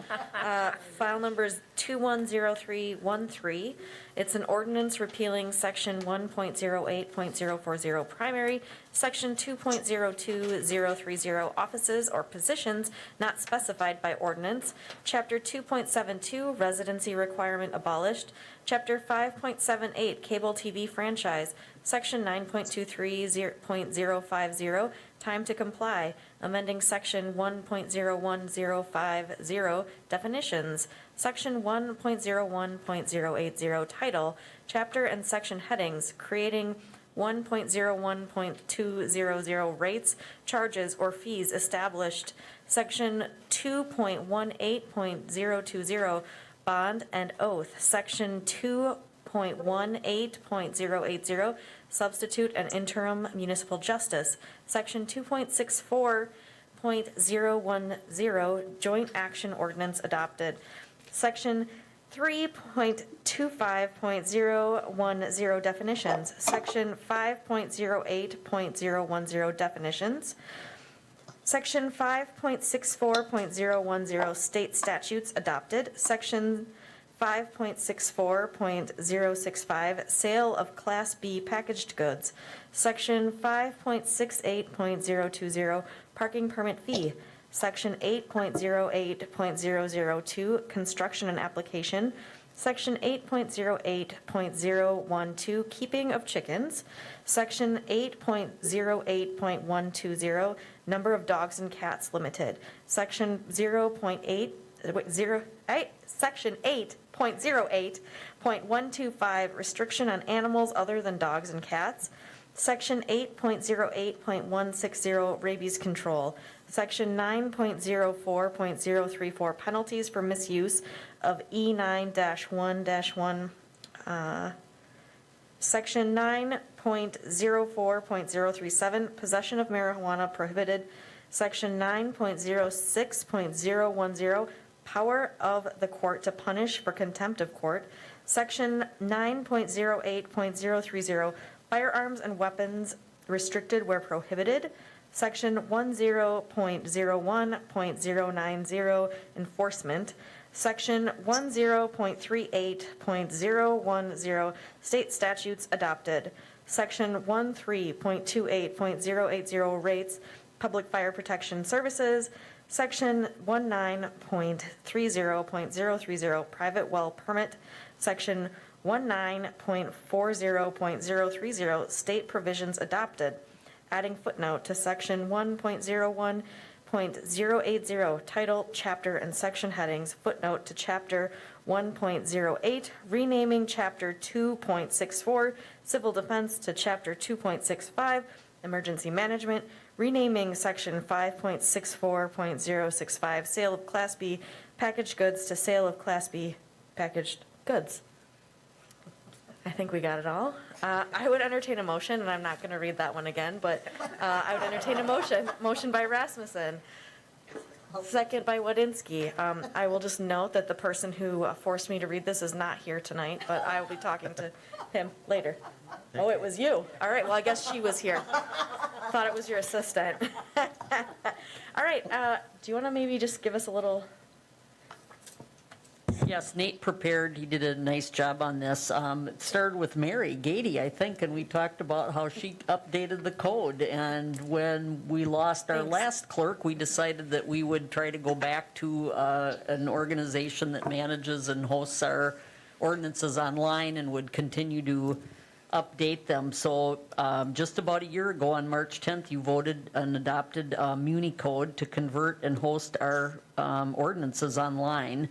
File number is 210313. It's an ordinance repealing section 1.08.040 primary, section 2.02030 offices or positions not specified by ordinance, chapter 2.72 residency requirement abolished, chapter 5.78 cable TV franchise, section 9.23.050 time to comply, amending section 1.01050 definitions, section 1.01.080 title, chapter and section headings, creating 1.01.200 rates, charges, or fees established, section 2.18.020 bond and oath, section 2.18.080 substitute and interim municipal justice, section 2.64.010 joint action ordinance adopted, section 3.25.010 definitions, section 5.08.010 definitions, section 5.64.010 state statutes adopted, section 5.64.065 sale of Class B packaged goods, section 5.68.020 parking permit fee, section 8.08.002 construction and application, section 8.08.012 keeping of chickens, section 8.08.120 number of dogs and cats limited, section 8.08.125 restriction on animals other than dogs and cats, section 8.08.160 rabies control, section 9.04.034 penalties for misuse of E9-1-1 Section 9.04.037, possession of marijuana prohibited. Section 9.06.010, power of the court to punish for contempt of court. Section 9.08.030, firearms and weapons restricted where prohibited. Section 10.01.090, enforcement. Section 10.38.010, state statutes adopted. Section 13.28.080, rates, public fire protection services. Section 19.30.030, private well permit. Section 19.40.030, state provisions adopted. Adding footnote to section 1.01.080, title, chapter, and section headings, footnote to chapter 1.08, renaming chapter 2.64, civil defense, to chapter 2.65, emergency management, renaming section 5.64.065, sale of Class B packaged goods, to sale of Class B packaged goods. I think we got it all. I would entertain a motion, and I'm not going to read that one again, but I would entertain a motion. Motion by Rasmussen. Second by Wadinsky. I will just note that the person who forced me to read this is not here tonight, but I will be talking to him later. Oh, it was you. All right, well, I guess she was here. Thought it was your assistant. All right, do you want to maybe just give us a little... Yes, Nate prepared, he did a nice job on this. It started with Mary Gady, I think, and we talked about how she updated the code. And when we lost our last clerk, we decided that we would try to go back to an organization that manages and hosts our ordinances online and would continue to update them. So just about a year ago, on March 10th, you voted and adopted Muni Code to convert and host our ordinances online.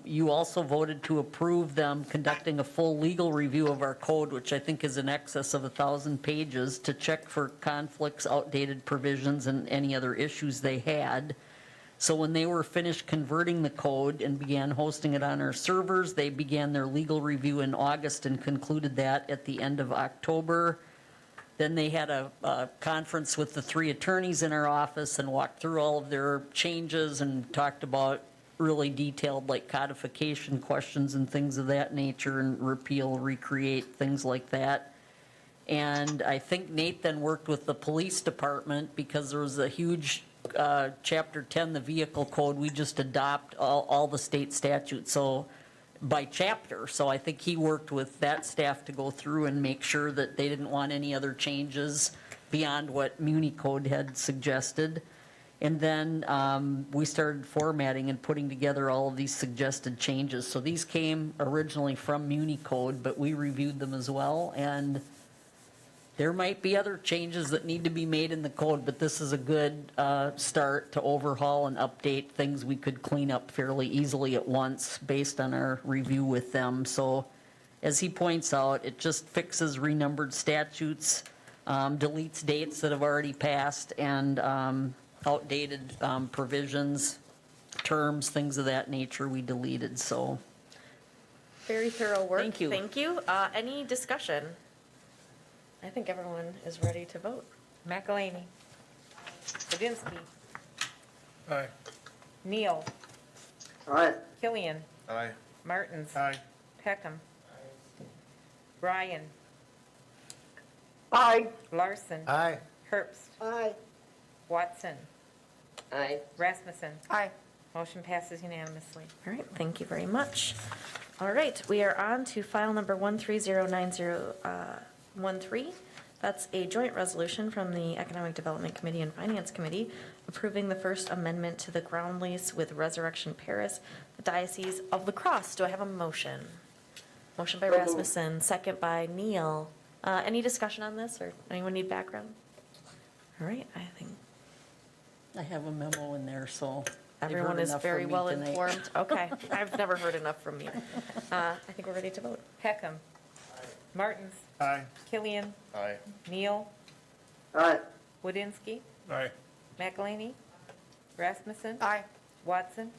You also voted to approve them conducting a full legal review of our code, which I think is in excess of 1,000 pages, to check for conflicts, outdated provisions, and any other issues they had. So when they were finished converting the code and began hosting it on our servers, they began their legal review in August and concluded that at the end of October. Then they had a conference with the 3 attorneys in our office and walked through all of their changes and talked about really detailed, like codification questions and things of that nature, and repeal, recreate, things like that. And I think Nate then worked with the police department because there was a huge chapter 10, the vehicle code. We just adopt all the state statutes, so by chapter. So I think he worked with that staff to go through and make sure that they didn't want any other changes beyond what Muni Code had suggested. And then we started formatting and putting together all of these suggested changes. So these came originally from Muni Code, but we reviewed them as well. And there might be other changes that need to be made in the code, but this is a good start to overhaul and update things we could clean up fairly easily at once based on our review with them. So as he points out, it just fixes renumbered statutes, deletes dates that have already passed, and outdated provisions, terms, things of that nature we deleted, so. Very thorough work. Thank you. Thank you. Any discussion? I think everyone is ready to vote. McElhaney. Wadinsky. Aye. Neal. Aye. Killian. Aye. Martins. Aye. Peckham. Ryan. Aye. Larson. Aye. Herbst. Aye. Watson. Aye. Rasmussen. Aye. Motion passes unanimously. All right, thank you very much. All right, we are on to file number 130913. That's a joint resolution from the Economic Development Committee and Finance Committee approving the First Amendment to the ground lease with Resurrection Paris, the Diocese of La Crosse. Do I have a motion? Motion by So moved. Rasmussen, second by Neal. Any discussion on this, or anyone need background? All right, I think I have a memo in there, so. they've heard everyone is enough very from me well tonight. informed. Okay, I've never heard enough from you. I think we're ready to vote. Peckham. Martins. Aye. Killian. Aye. Neal. Aye. Wadinsky. Aye. McElhaney. Rasmussen. Aye. Watson.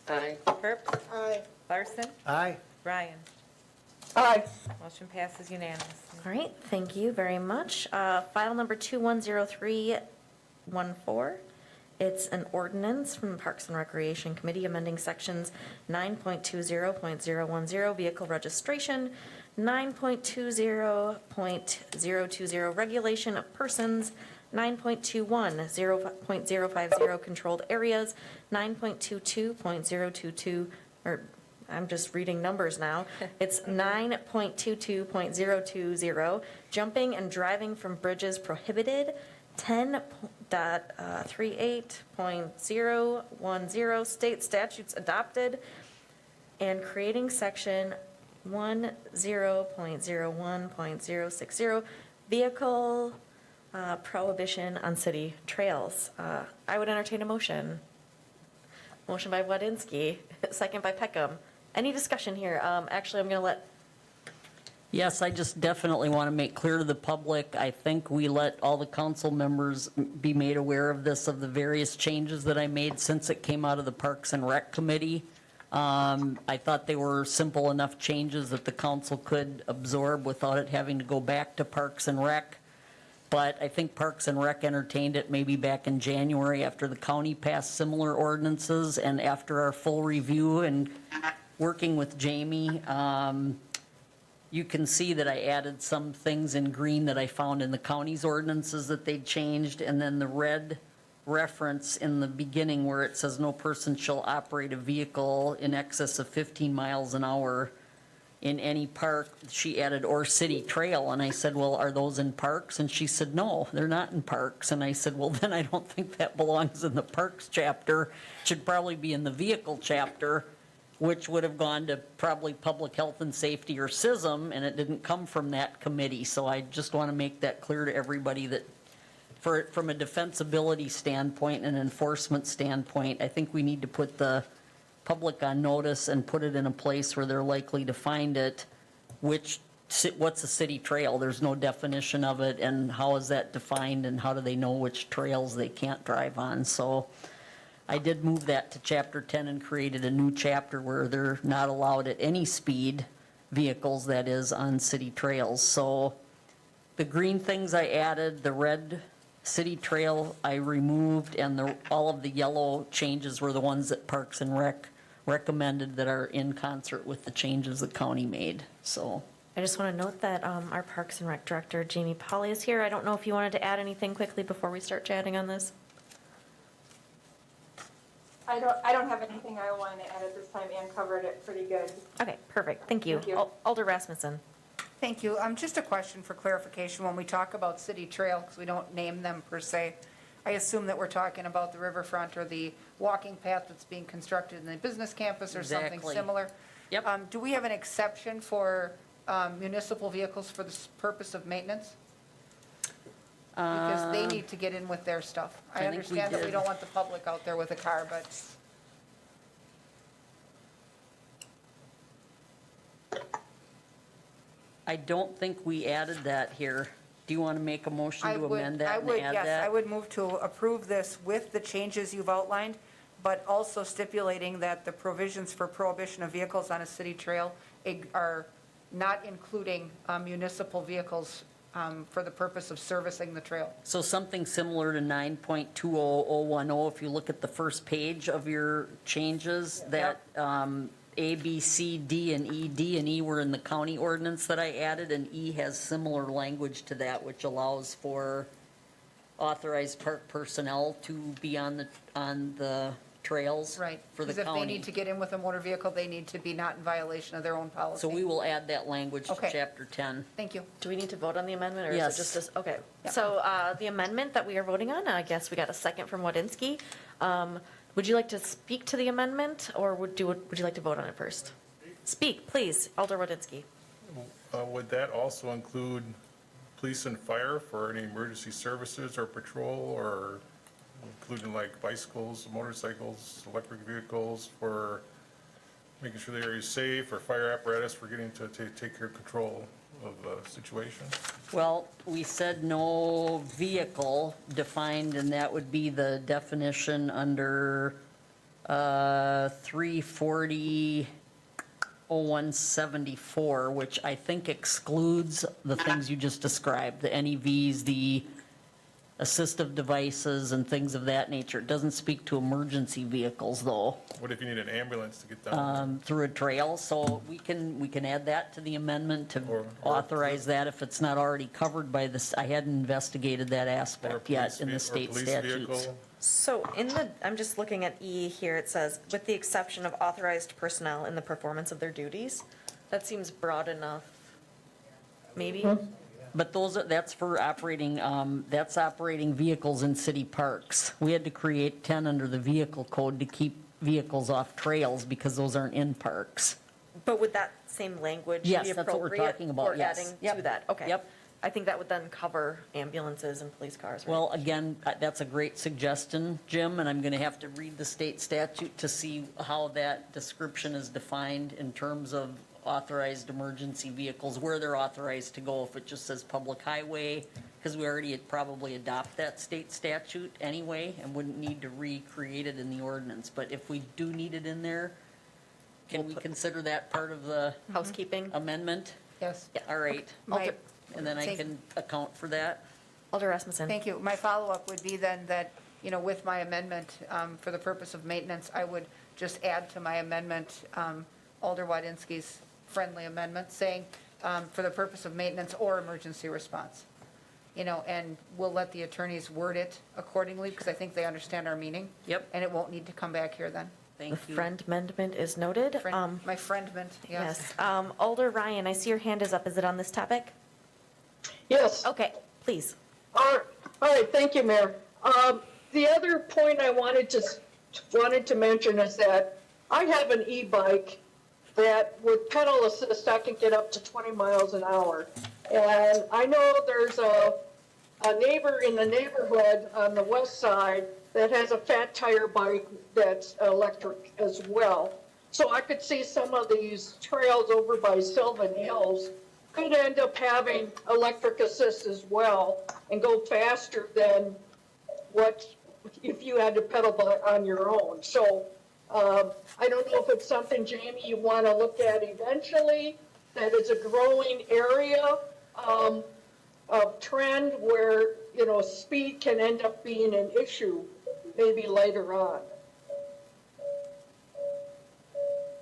Aye. Herbst. Aye. Larson. Aye. Ryan. Aye. Motion passes unanimously. All right, thank you very much. File number 210314. It's an ordinance from the Parks and Recreation Committee amending sections 9.20.010 vehicle registration, 9.20.020 regulation of persons, 9.21.050 controlled areas, 9.22.022, or I'm just reading numbers now. It's 9.22.020, jumping and driving from bridges prohibited, 10.38.010, state statutes adopted, and creating section 10.01.060, vehicle prohibition on city trails. I would entertain a motion. Motion by Wadinsky, second by Peckham. Any discussion here? Actually, I'm going to let. Yes, I just definitely want to make clear to the public, I think we let all the council members be made aware of this, of the various changes that I made since it came out of the Parks and Rec Committee. I thought they were simple enough changes that the council could absorb without it having to go back to Parks and Rec. But I think Parks and Rec entertained it maybe back in January after the county passed similar ordinances, and after our full review and working with Jamie, you can see that I added some things in green that I found in the county's ordinances that they changed, and then the red reference in the beginning where it says no person shall operate a vehicle in excess of 15 miles an hour in any park, she added or city trail, and I said, well, are those in parks? And she said, no, they're not in parks. And I said, well, then I don't think that belongs in the parks chapter. It should probably be in the vehicle chapter, which would have gone to probably public health and safety or SISM, and it didn't come from that committee. So I just want to make that clear to everybody that from a defensibility standpoint and enforcement standpoint, I think we need to put the public on notice and put it in a place where they're likely to find it. What's a city trail? There's no definition of it, and how is that defined, and how do they know which trails they can't drive on? So I did move that to chapter 10 and created a new chapter where they're not allowed at any speed, vehicles that is, on city trails. So the green things I added, the red city trail I removed, and all of the yellow changes were the ones that Parks and Rec recommended that are in concert with the changes the county made. So I just want to note that our Parks and Rec Director, Jamie Polly, is here. I don't know if you wanted to add anything quickly before we start chatting on this. I don't have anything I want to add at this time. Ann covered it pretty good. Okay, perfect. Thank you. Thank you. Alder Rasmussen. Thank you. Just a question for clarification. When we talk about city trail, because we don't name them per se, I assume that we're talking about the riverfront or the walking path that's being constructed in the business campus or something Exactly. similar. Yep. Do we have an exception for municipal vehicles for the purpose of maintenance? Because they need to get in with their stuff. I I think we understand that we did. don't want the public out there with a car, but I don't think we added that here. Do you want to make a motion I to would, amend that I and would, add yes, I that? would move to approve this with the changes you've outlined, but also stipulating that the provisions for prohibition of vehicles on a city trail are not including municipal vehicles for the purpose of servicing the trail. So something similar to 9.20010, if you look at the first page of your changes, that A, B, C, D, and E. D and E were in the county ordinance that I added, and E has similar language to that, which allows for authorized park personnel to be on the trails Right. for the Because if they need county. to get in with a motor vehicle, they need to be not in violation of their own policy. So we will add that language to Okay. chapter 10. Thank you. Do we need to vote on the amendment, or is Yes. it just this? Okay. Yeah. So the amendment that we are voting on, I guess we got a second from Wadinsky. Would you like to speak to the amendment, or would you like to vote on it first? Speak, please, Alder Wadinsky. Would that also include police and fire for any emergency services or patrol, or including like bicycles, motorcycles, electric vehicles for making sure the area is safe, or fire apparatus for getting to take care of control of the situation? Well, we said no vehicle defined, and that would be the definition under 34001 0174, which I think excludes the things you just described, the NEVs, the assistive devices and things of that nature. It doesn't speak to emergency vehicles, though, What if you need an ambulance to get down? through a trail. So we can add that to the amendment to Or- authorize that if it's not already covered by this. I hadn't investigated that Or a aspect police yet in ve- the or state police statutes. vehicle? So I'm just looking at E here, it says, with the exception of authorized personnel in the performance of their duties. That seems broad enough. Maybe? But that's for operating, that's operating vehicles in city parks. We had to create 10 under the vehicle code to keep vehicles off trails because those aren't in parks. But would that same language be Yes, appropriate? that's what we're talking about, for yes. adding Yep. to that? Okay. Yep. I think that would then cover ambulances and police cars, right? Well, again, that's a great suggestion, Jim, and I'm going to have to read the state statute to see how that description is defined in terms of authorized emergency vehicles, where they're authorized to go, if it just says public highway, because we already had probably adopt that state statute anyway and wouldn't need to recreate it in the ordinance. But if we do need it in there, can we consider that part of the Housekeeping? amendment? Yes. All right. My- And then I Thank- can account for that? Alder Rasmussen? Thank you. My follow-up would be then that, with my amendment, for the purpose of maintenance, I would just add to my amendment, Alder Wadinsky's friendly amendment, saying, for the purpose of maintenance or emergency response. And we'll let the attorneys word it accordingly, because I think they understand our meaning. Yep. And it won't need to come back here then. The Thank you. friend amendment is noted. My friendment, yes. Yes. Alder Ryan, I see your hand is up. Is it on this topic? Yes. Okay, please. All right, thank you, Mayor. The other point I wanted to mention is that I have an e-bike that with pedal assist, I can get up to 20 miles an hour. And I know there's a neighbor in the neighborhood on the west side that has a fat tire bike that's electric as well. So I could see some of these trails over by Sylvan Hills could end up having electric assist as well and go faster than what if you had to pedal on your own. So I don't know if it's something, Jamie, you want to look at eventually, that is a growing area of trend where, speed can end up being an issue maybe later on.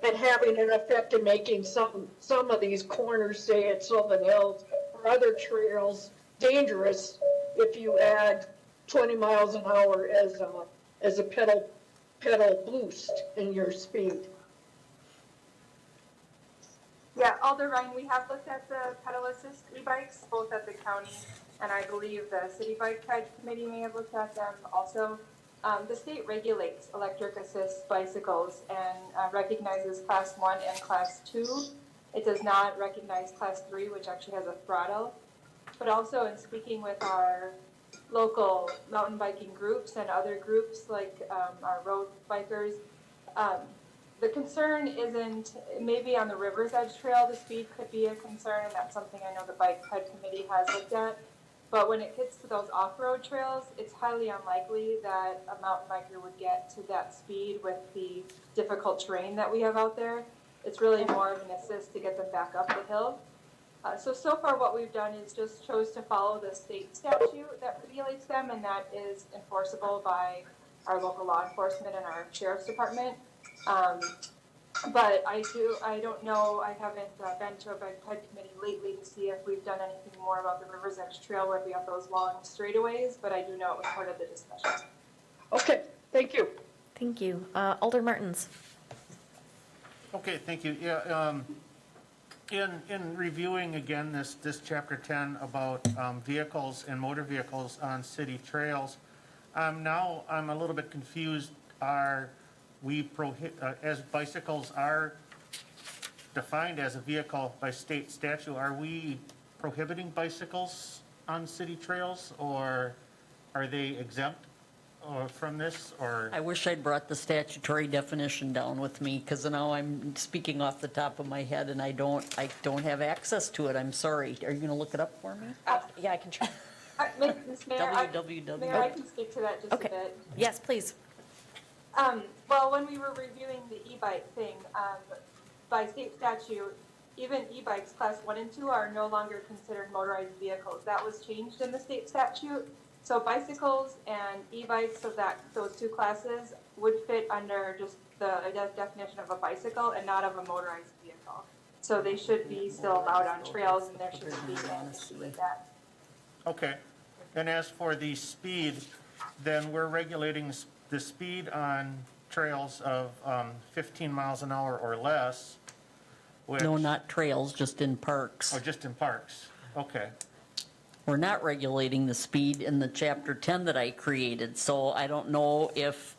And having an effect in making some of these corners, say at Sylvan Hills or other trails, dangerous if you add 20 miles an hour as a pedal boost in your speed. Yeah, Alder Ryan, we have looked at the pedal assist e-bikes, both at the county, and I believe the city bike ride committee may have looked at them also. The state regulates electric assist bicycles and recognizes class 1 and class 2. It does not recognize class 3, which actually has a throttle. But also in speaking with our local mountain biking groups and other groups like our road bikers, the concern isn't, maybe on the River's Edge Trail, the speed could be a concern, and that's something I know the Bike Ped Committee has looked at. But when it gets to those off-road trails, it's highly unlikely that a mountain biker would get to that speed with the difficult terrain that we have out there. It's really more of an assist to get them back up the hill. So far what we've done is just chose to follow the state statute that regulates them, and that is enforceable by our local law enforcement and our sheriff's department. But I don't know, I haven't been to a Bike Ped Committee lately to see if we've done anything more about the River's Edge Trail where we have those long straightaways, but I do know it was part of the discussion. Okay, thank you. Thank you. Alder Martins? Okay, thank you. Yeah, in reviewing again this chapter 10 about vehicles and motor vehicles on city trails, I'm a little bit confused. Are we as bicycles are defined as a vehicle by state statute, are we prohibiting bicycles on city trails, or are they exempt from this, or? I wish I'd brought the statutory definition down with me, because now I'm speaking off the top of my head, and I don't have access to it. I'm sorry. Are you going to look it up for me? Yeah, I can try. Ms. Mayor, www. Mayor, I can speak to that just a bit. Yes, please. Well, when we were reviewing the e-bike thing, by state statute, even e-bikes class 1 and 2 are no longer considered motorized vehicles. That was changed in the state statute. So bicycles and e-bikes, so that those two classes would fit under just the definition of a bicycle and not of a motorized vehicle. So they should be still allowed on trails, and there shouldn't be an issue with that. Okay. And as for the speed, then we're regulating the speed on trails of 15 miles an hour or less. Which, No, not trails, just in parks. or just in parks. Okay. We're not regulating the speed in the chapter 10 that I created, so I don't know if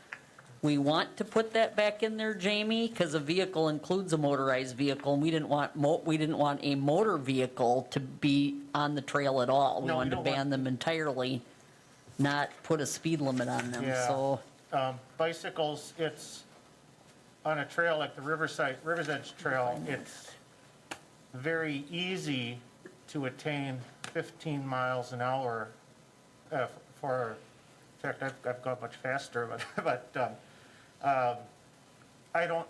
we want to put that back in there, Jamie, because a vehicle includes a motorized vehicle, and we didn't want a motor vehicle to be on the trail at all. We No, we wanted to don't ban them entirely, not put a speed limit on them, Yeah. so. Bicycles, it's on a trail like the River's Edge Trail, it's very easy to attain 15 miles an hour in fact, I've gone much faster, but I don't,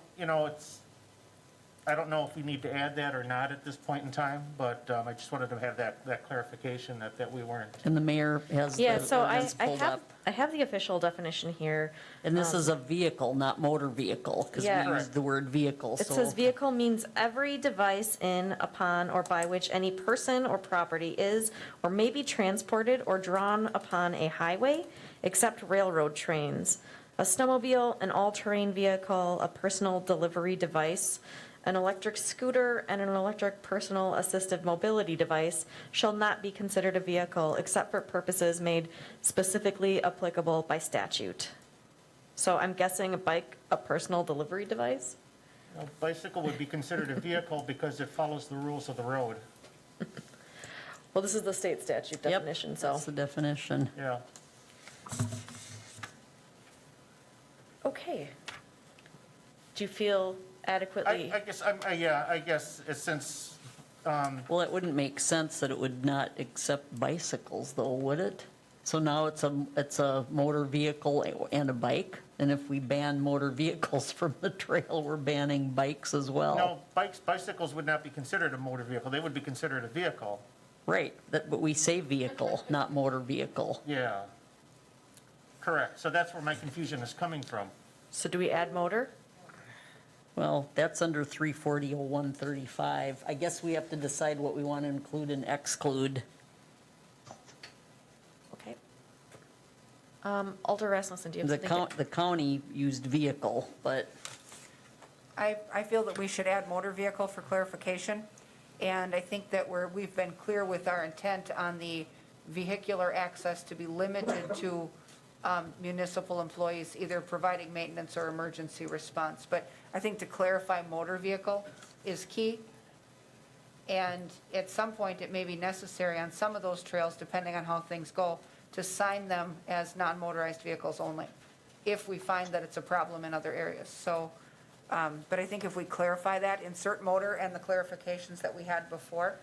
I don't know if we need to add that or not at this point in time, but I just wanted to have that clarification that we weren't. And the mayor has Yeah, the so ordinance pulled up. I have the official definition here. And this is a vehicle, not motor vehicle, because Yeah. we used the word vehicle, It so. says vehicle means every device in, upon, or by which any person or property is or may be transported or drawn upon a highway, except railroad trains. A snowmobile, an all-terrain vehicle, a personal delivery device, an electric scooter, and an electric personal assistive mobility device shall not be considered a vehicle except for purposes made specifically applicable by statute. So I'm guessing a bike, a personal delivery device? A bicycle would be considered a vehicle because it follows the rules of the road. Well, this is the state statute definition, so. That's the definition. Yeah. Okay. Do you feel adequately? I guess since, Well, it wouldn't make sense that it would not accept bicycles, though, would it? So now it's a motor vehicle and a bike? And if we ban motor vehicles from the trail, we're banning bikes as well? no, bicycles would not be considered a motor vehicle. They would be considered a vehicle. Right, but we say vehicle, not motor vehicle. Yeah. Correct. So that's where my confusion is coming from. So do we add motor? Well, that's under 340-0135. I guess we have to decide what we want to include and exclude. Okay. Alder Rasmussen, do you have something? The county used vehicle, but I feel that we should add motor vehicle for clarification. And I think that we've been clear with our intent on the vehicular access to be limited to municipal employees, either providing maintenance or emergency response. But I think to clarify motor vehicle is key. And at some point, it may be necessary on some of those trails, depending on how things go, to sign them as non-motorized vehicles only, if we find that it's a problem in other areas. So, but I think if we clarify that, insert motor and the clarifications that we had before,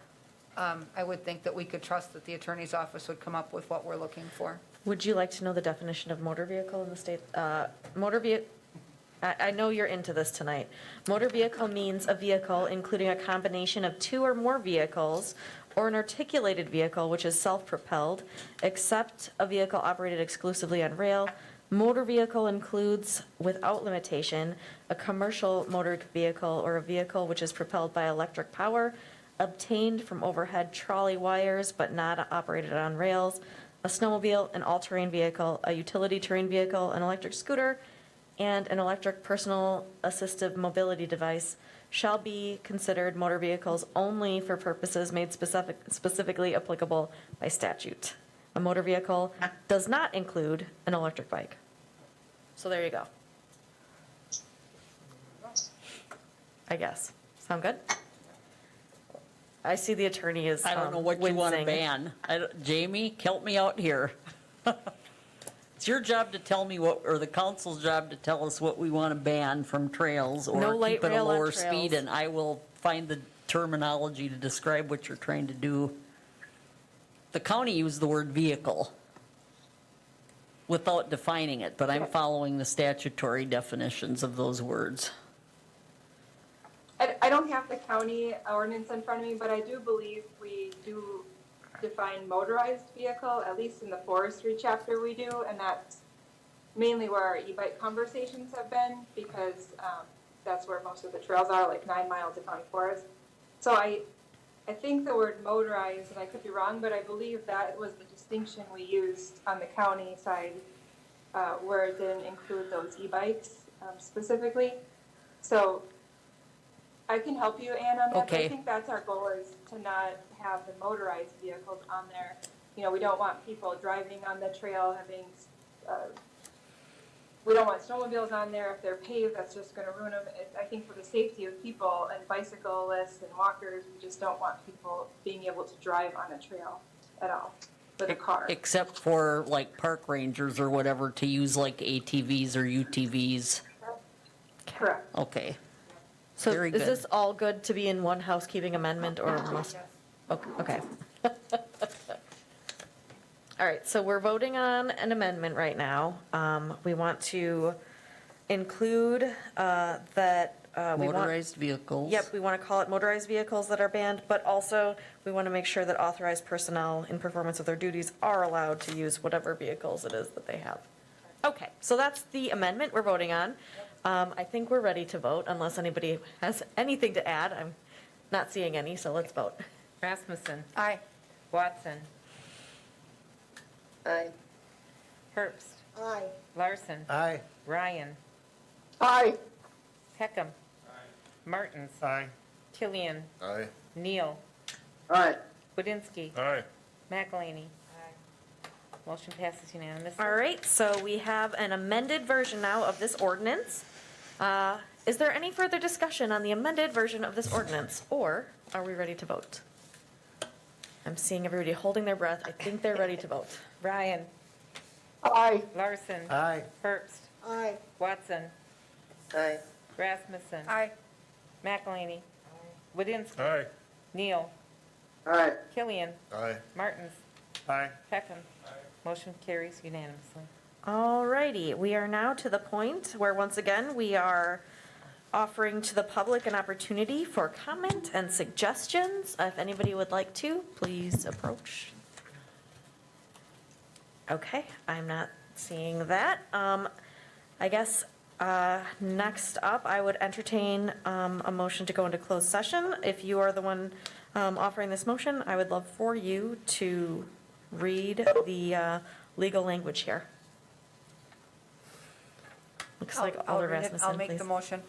I would think that we could trust that the attorney's office would come up with what we're looking for. Would you like to know the definition of motor vehicle in the state? I know you're into this tonight. Motor vehicle means a vehicle including a combination of two or more vehicles or an articulated vehicle which is self-propelled, except a vehicle operated exclusively on rail. Motor vehicle includes, without limitation, a commercial motor vehicle or a vehicle which is propelled by electric power, obtained from overhead trolley wires but not operated on rails, a snowmobile, an all-terrain vehicle, a utility terrain vehicle, an electric scooter, and an electric personal assistive mobility device shall be considered motor vehicles only for purposes made specifically applicable by statute. A motor vehicle does not include an electric bike. So there you go. I guess. Sound good? I see the attorney is I don't know what you want to wincing. ban. Jamie, help me out here. It's your job to tell me or the council's job to tell us what we want to ban from trails No or light keep at a rail on lower speed, trails. and I will find the terminology to describe what you're trying to do. The county used the word vehicle without defining it, but I'm following the statutory definitions of those words. I don't have the county ordinance in front of me, but I do believe we do define motorized vehicle, at least in the forestry chapter we do, and that's mainly where our e-bike conversations have been, because that's where most of the trails are, like 9 miles of county forest. So I think the word motorized, and I could be wrong, but I believe that was the distinction we used on the county side, where it didn't include those e-bikes specifically. So I can help you, Ann, on that. But I Okay. think that's our goal, is to not have the motorized vehicles on there. You know, we don't want people driving on the trail having, we don't want snowmobiles on there. If they're paved, that's just gonna ruin them. I think for the safety of people and bicyclists and walkers, we just don't want people being able to drive on a trail at all with a car. Except for like park rangers or whatever to use like ATVs or UTVs. Correct. Okay. So Very is good. this all good to be in one housekeeping amendment or must? Okay. All right, so we're voting on an amendment right now. We want to include that we want. Motorized vehicles. Yep, we want to call it motorized vehicles that are banned, but also we want to make sure that authorized personnel in performance of their duties are allowed to use whatever vehicles it is that they have. Okay, so that's the amendment we're voting on. I think we're ready to vote unless anybody has anything to add. I'm not seeing any, so let's vote. Rasmussen. Aye. Watson. Aye. Herbst. Aye. Larson. Aye. Ryan. Aye. Peckham. Martins. Aye. Killian. Aye. Neal. Aye. Budinsky. Aye. McElhaney. Motion passes unanimously. All right, so we have an amended version now of this ordinance. Is there any further discussion on the amended version of this ordinance, or are we ready to vote? I'm seeing everybody holding their breath. I think they're ready to vote. Ryan. Aye. Larson. Aye. Herbst. Aye. Watson. Aye. Rasmussen. Aye. McElhaney. Budinsky. Aye. Neal. Aye. Killian. Aye. Martins. Aye. Peckham. Motion carries unanimously. All righty, we are now to the point where, once again, we are offering to the public an opportunity for comment and suggestions. If anybody would like to, please approach. Okay, I'm not seeing that. I guess next up, I would entertain a motion to go into closed session. If you are the one offering this motion, I would love for you to read the legal language here. Looks like I'll Alder read it. Rasmussen, I'll make the please. motion.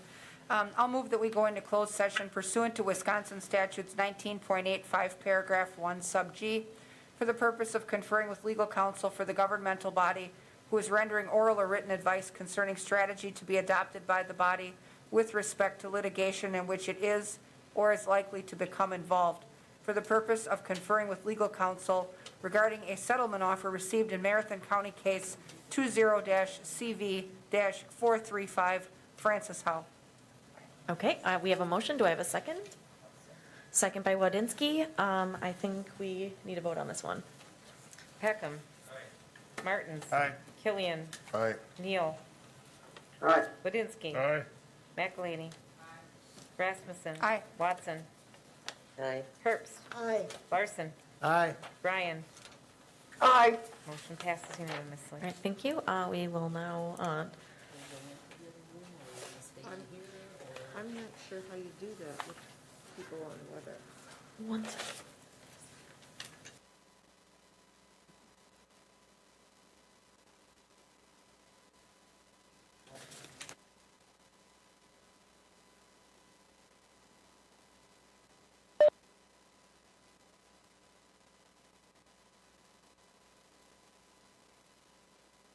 I'll move that we go into closed session pursuant to Wisconsin statutes 19.85, paragraph 1, sub G, for the purpose of conferring with legal counsel for the governmental body who is rendering oral or written advice concerning strategy to be adopted by the body with respect to litigation in which it is or is likely to become involved, for the purpose of conferring with legal counsel regarding a settlement offer received in Marathon County Case 20-CV-435, Francis Howe. Okay, we have a motion. Do I have a second? Second by Wadinsky. I think we need a vote on this one. Peckham. Martins. Aye. Killian. Aye. Neal. Aye. Budinsky. Aye. McElhaney. Rasmussen. Aye. Watson. Aye. Herbst. Aye. Larson. Aye. Ryan. Aye. Motion passes unanimously. All right, thank you. We will now, I'm not sure how you do that with people on WebEx. one second.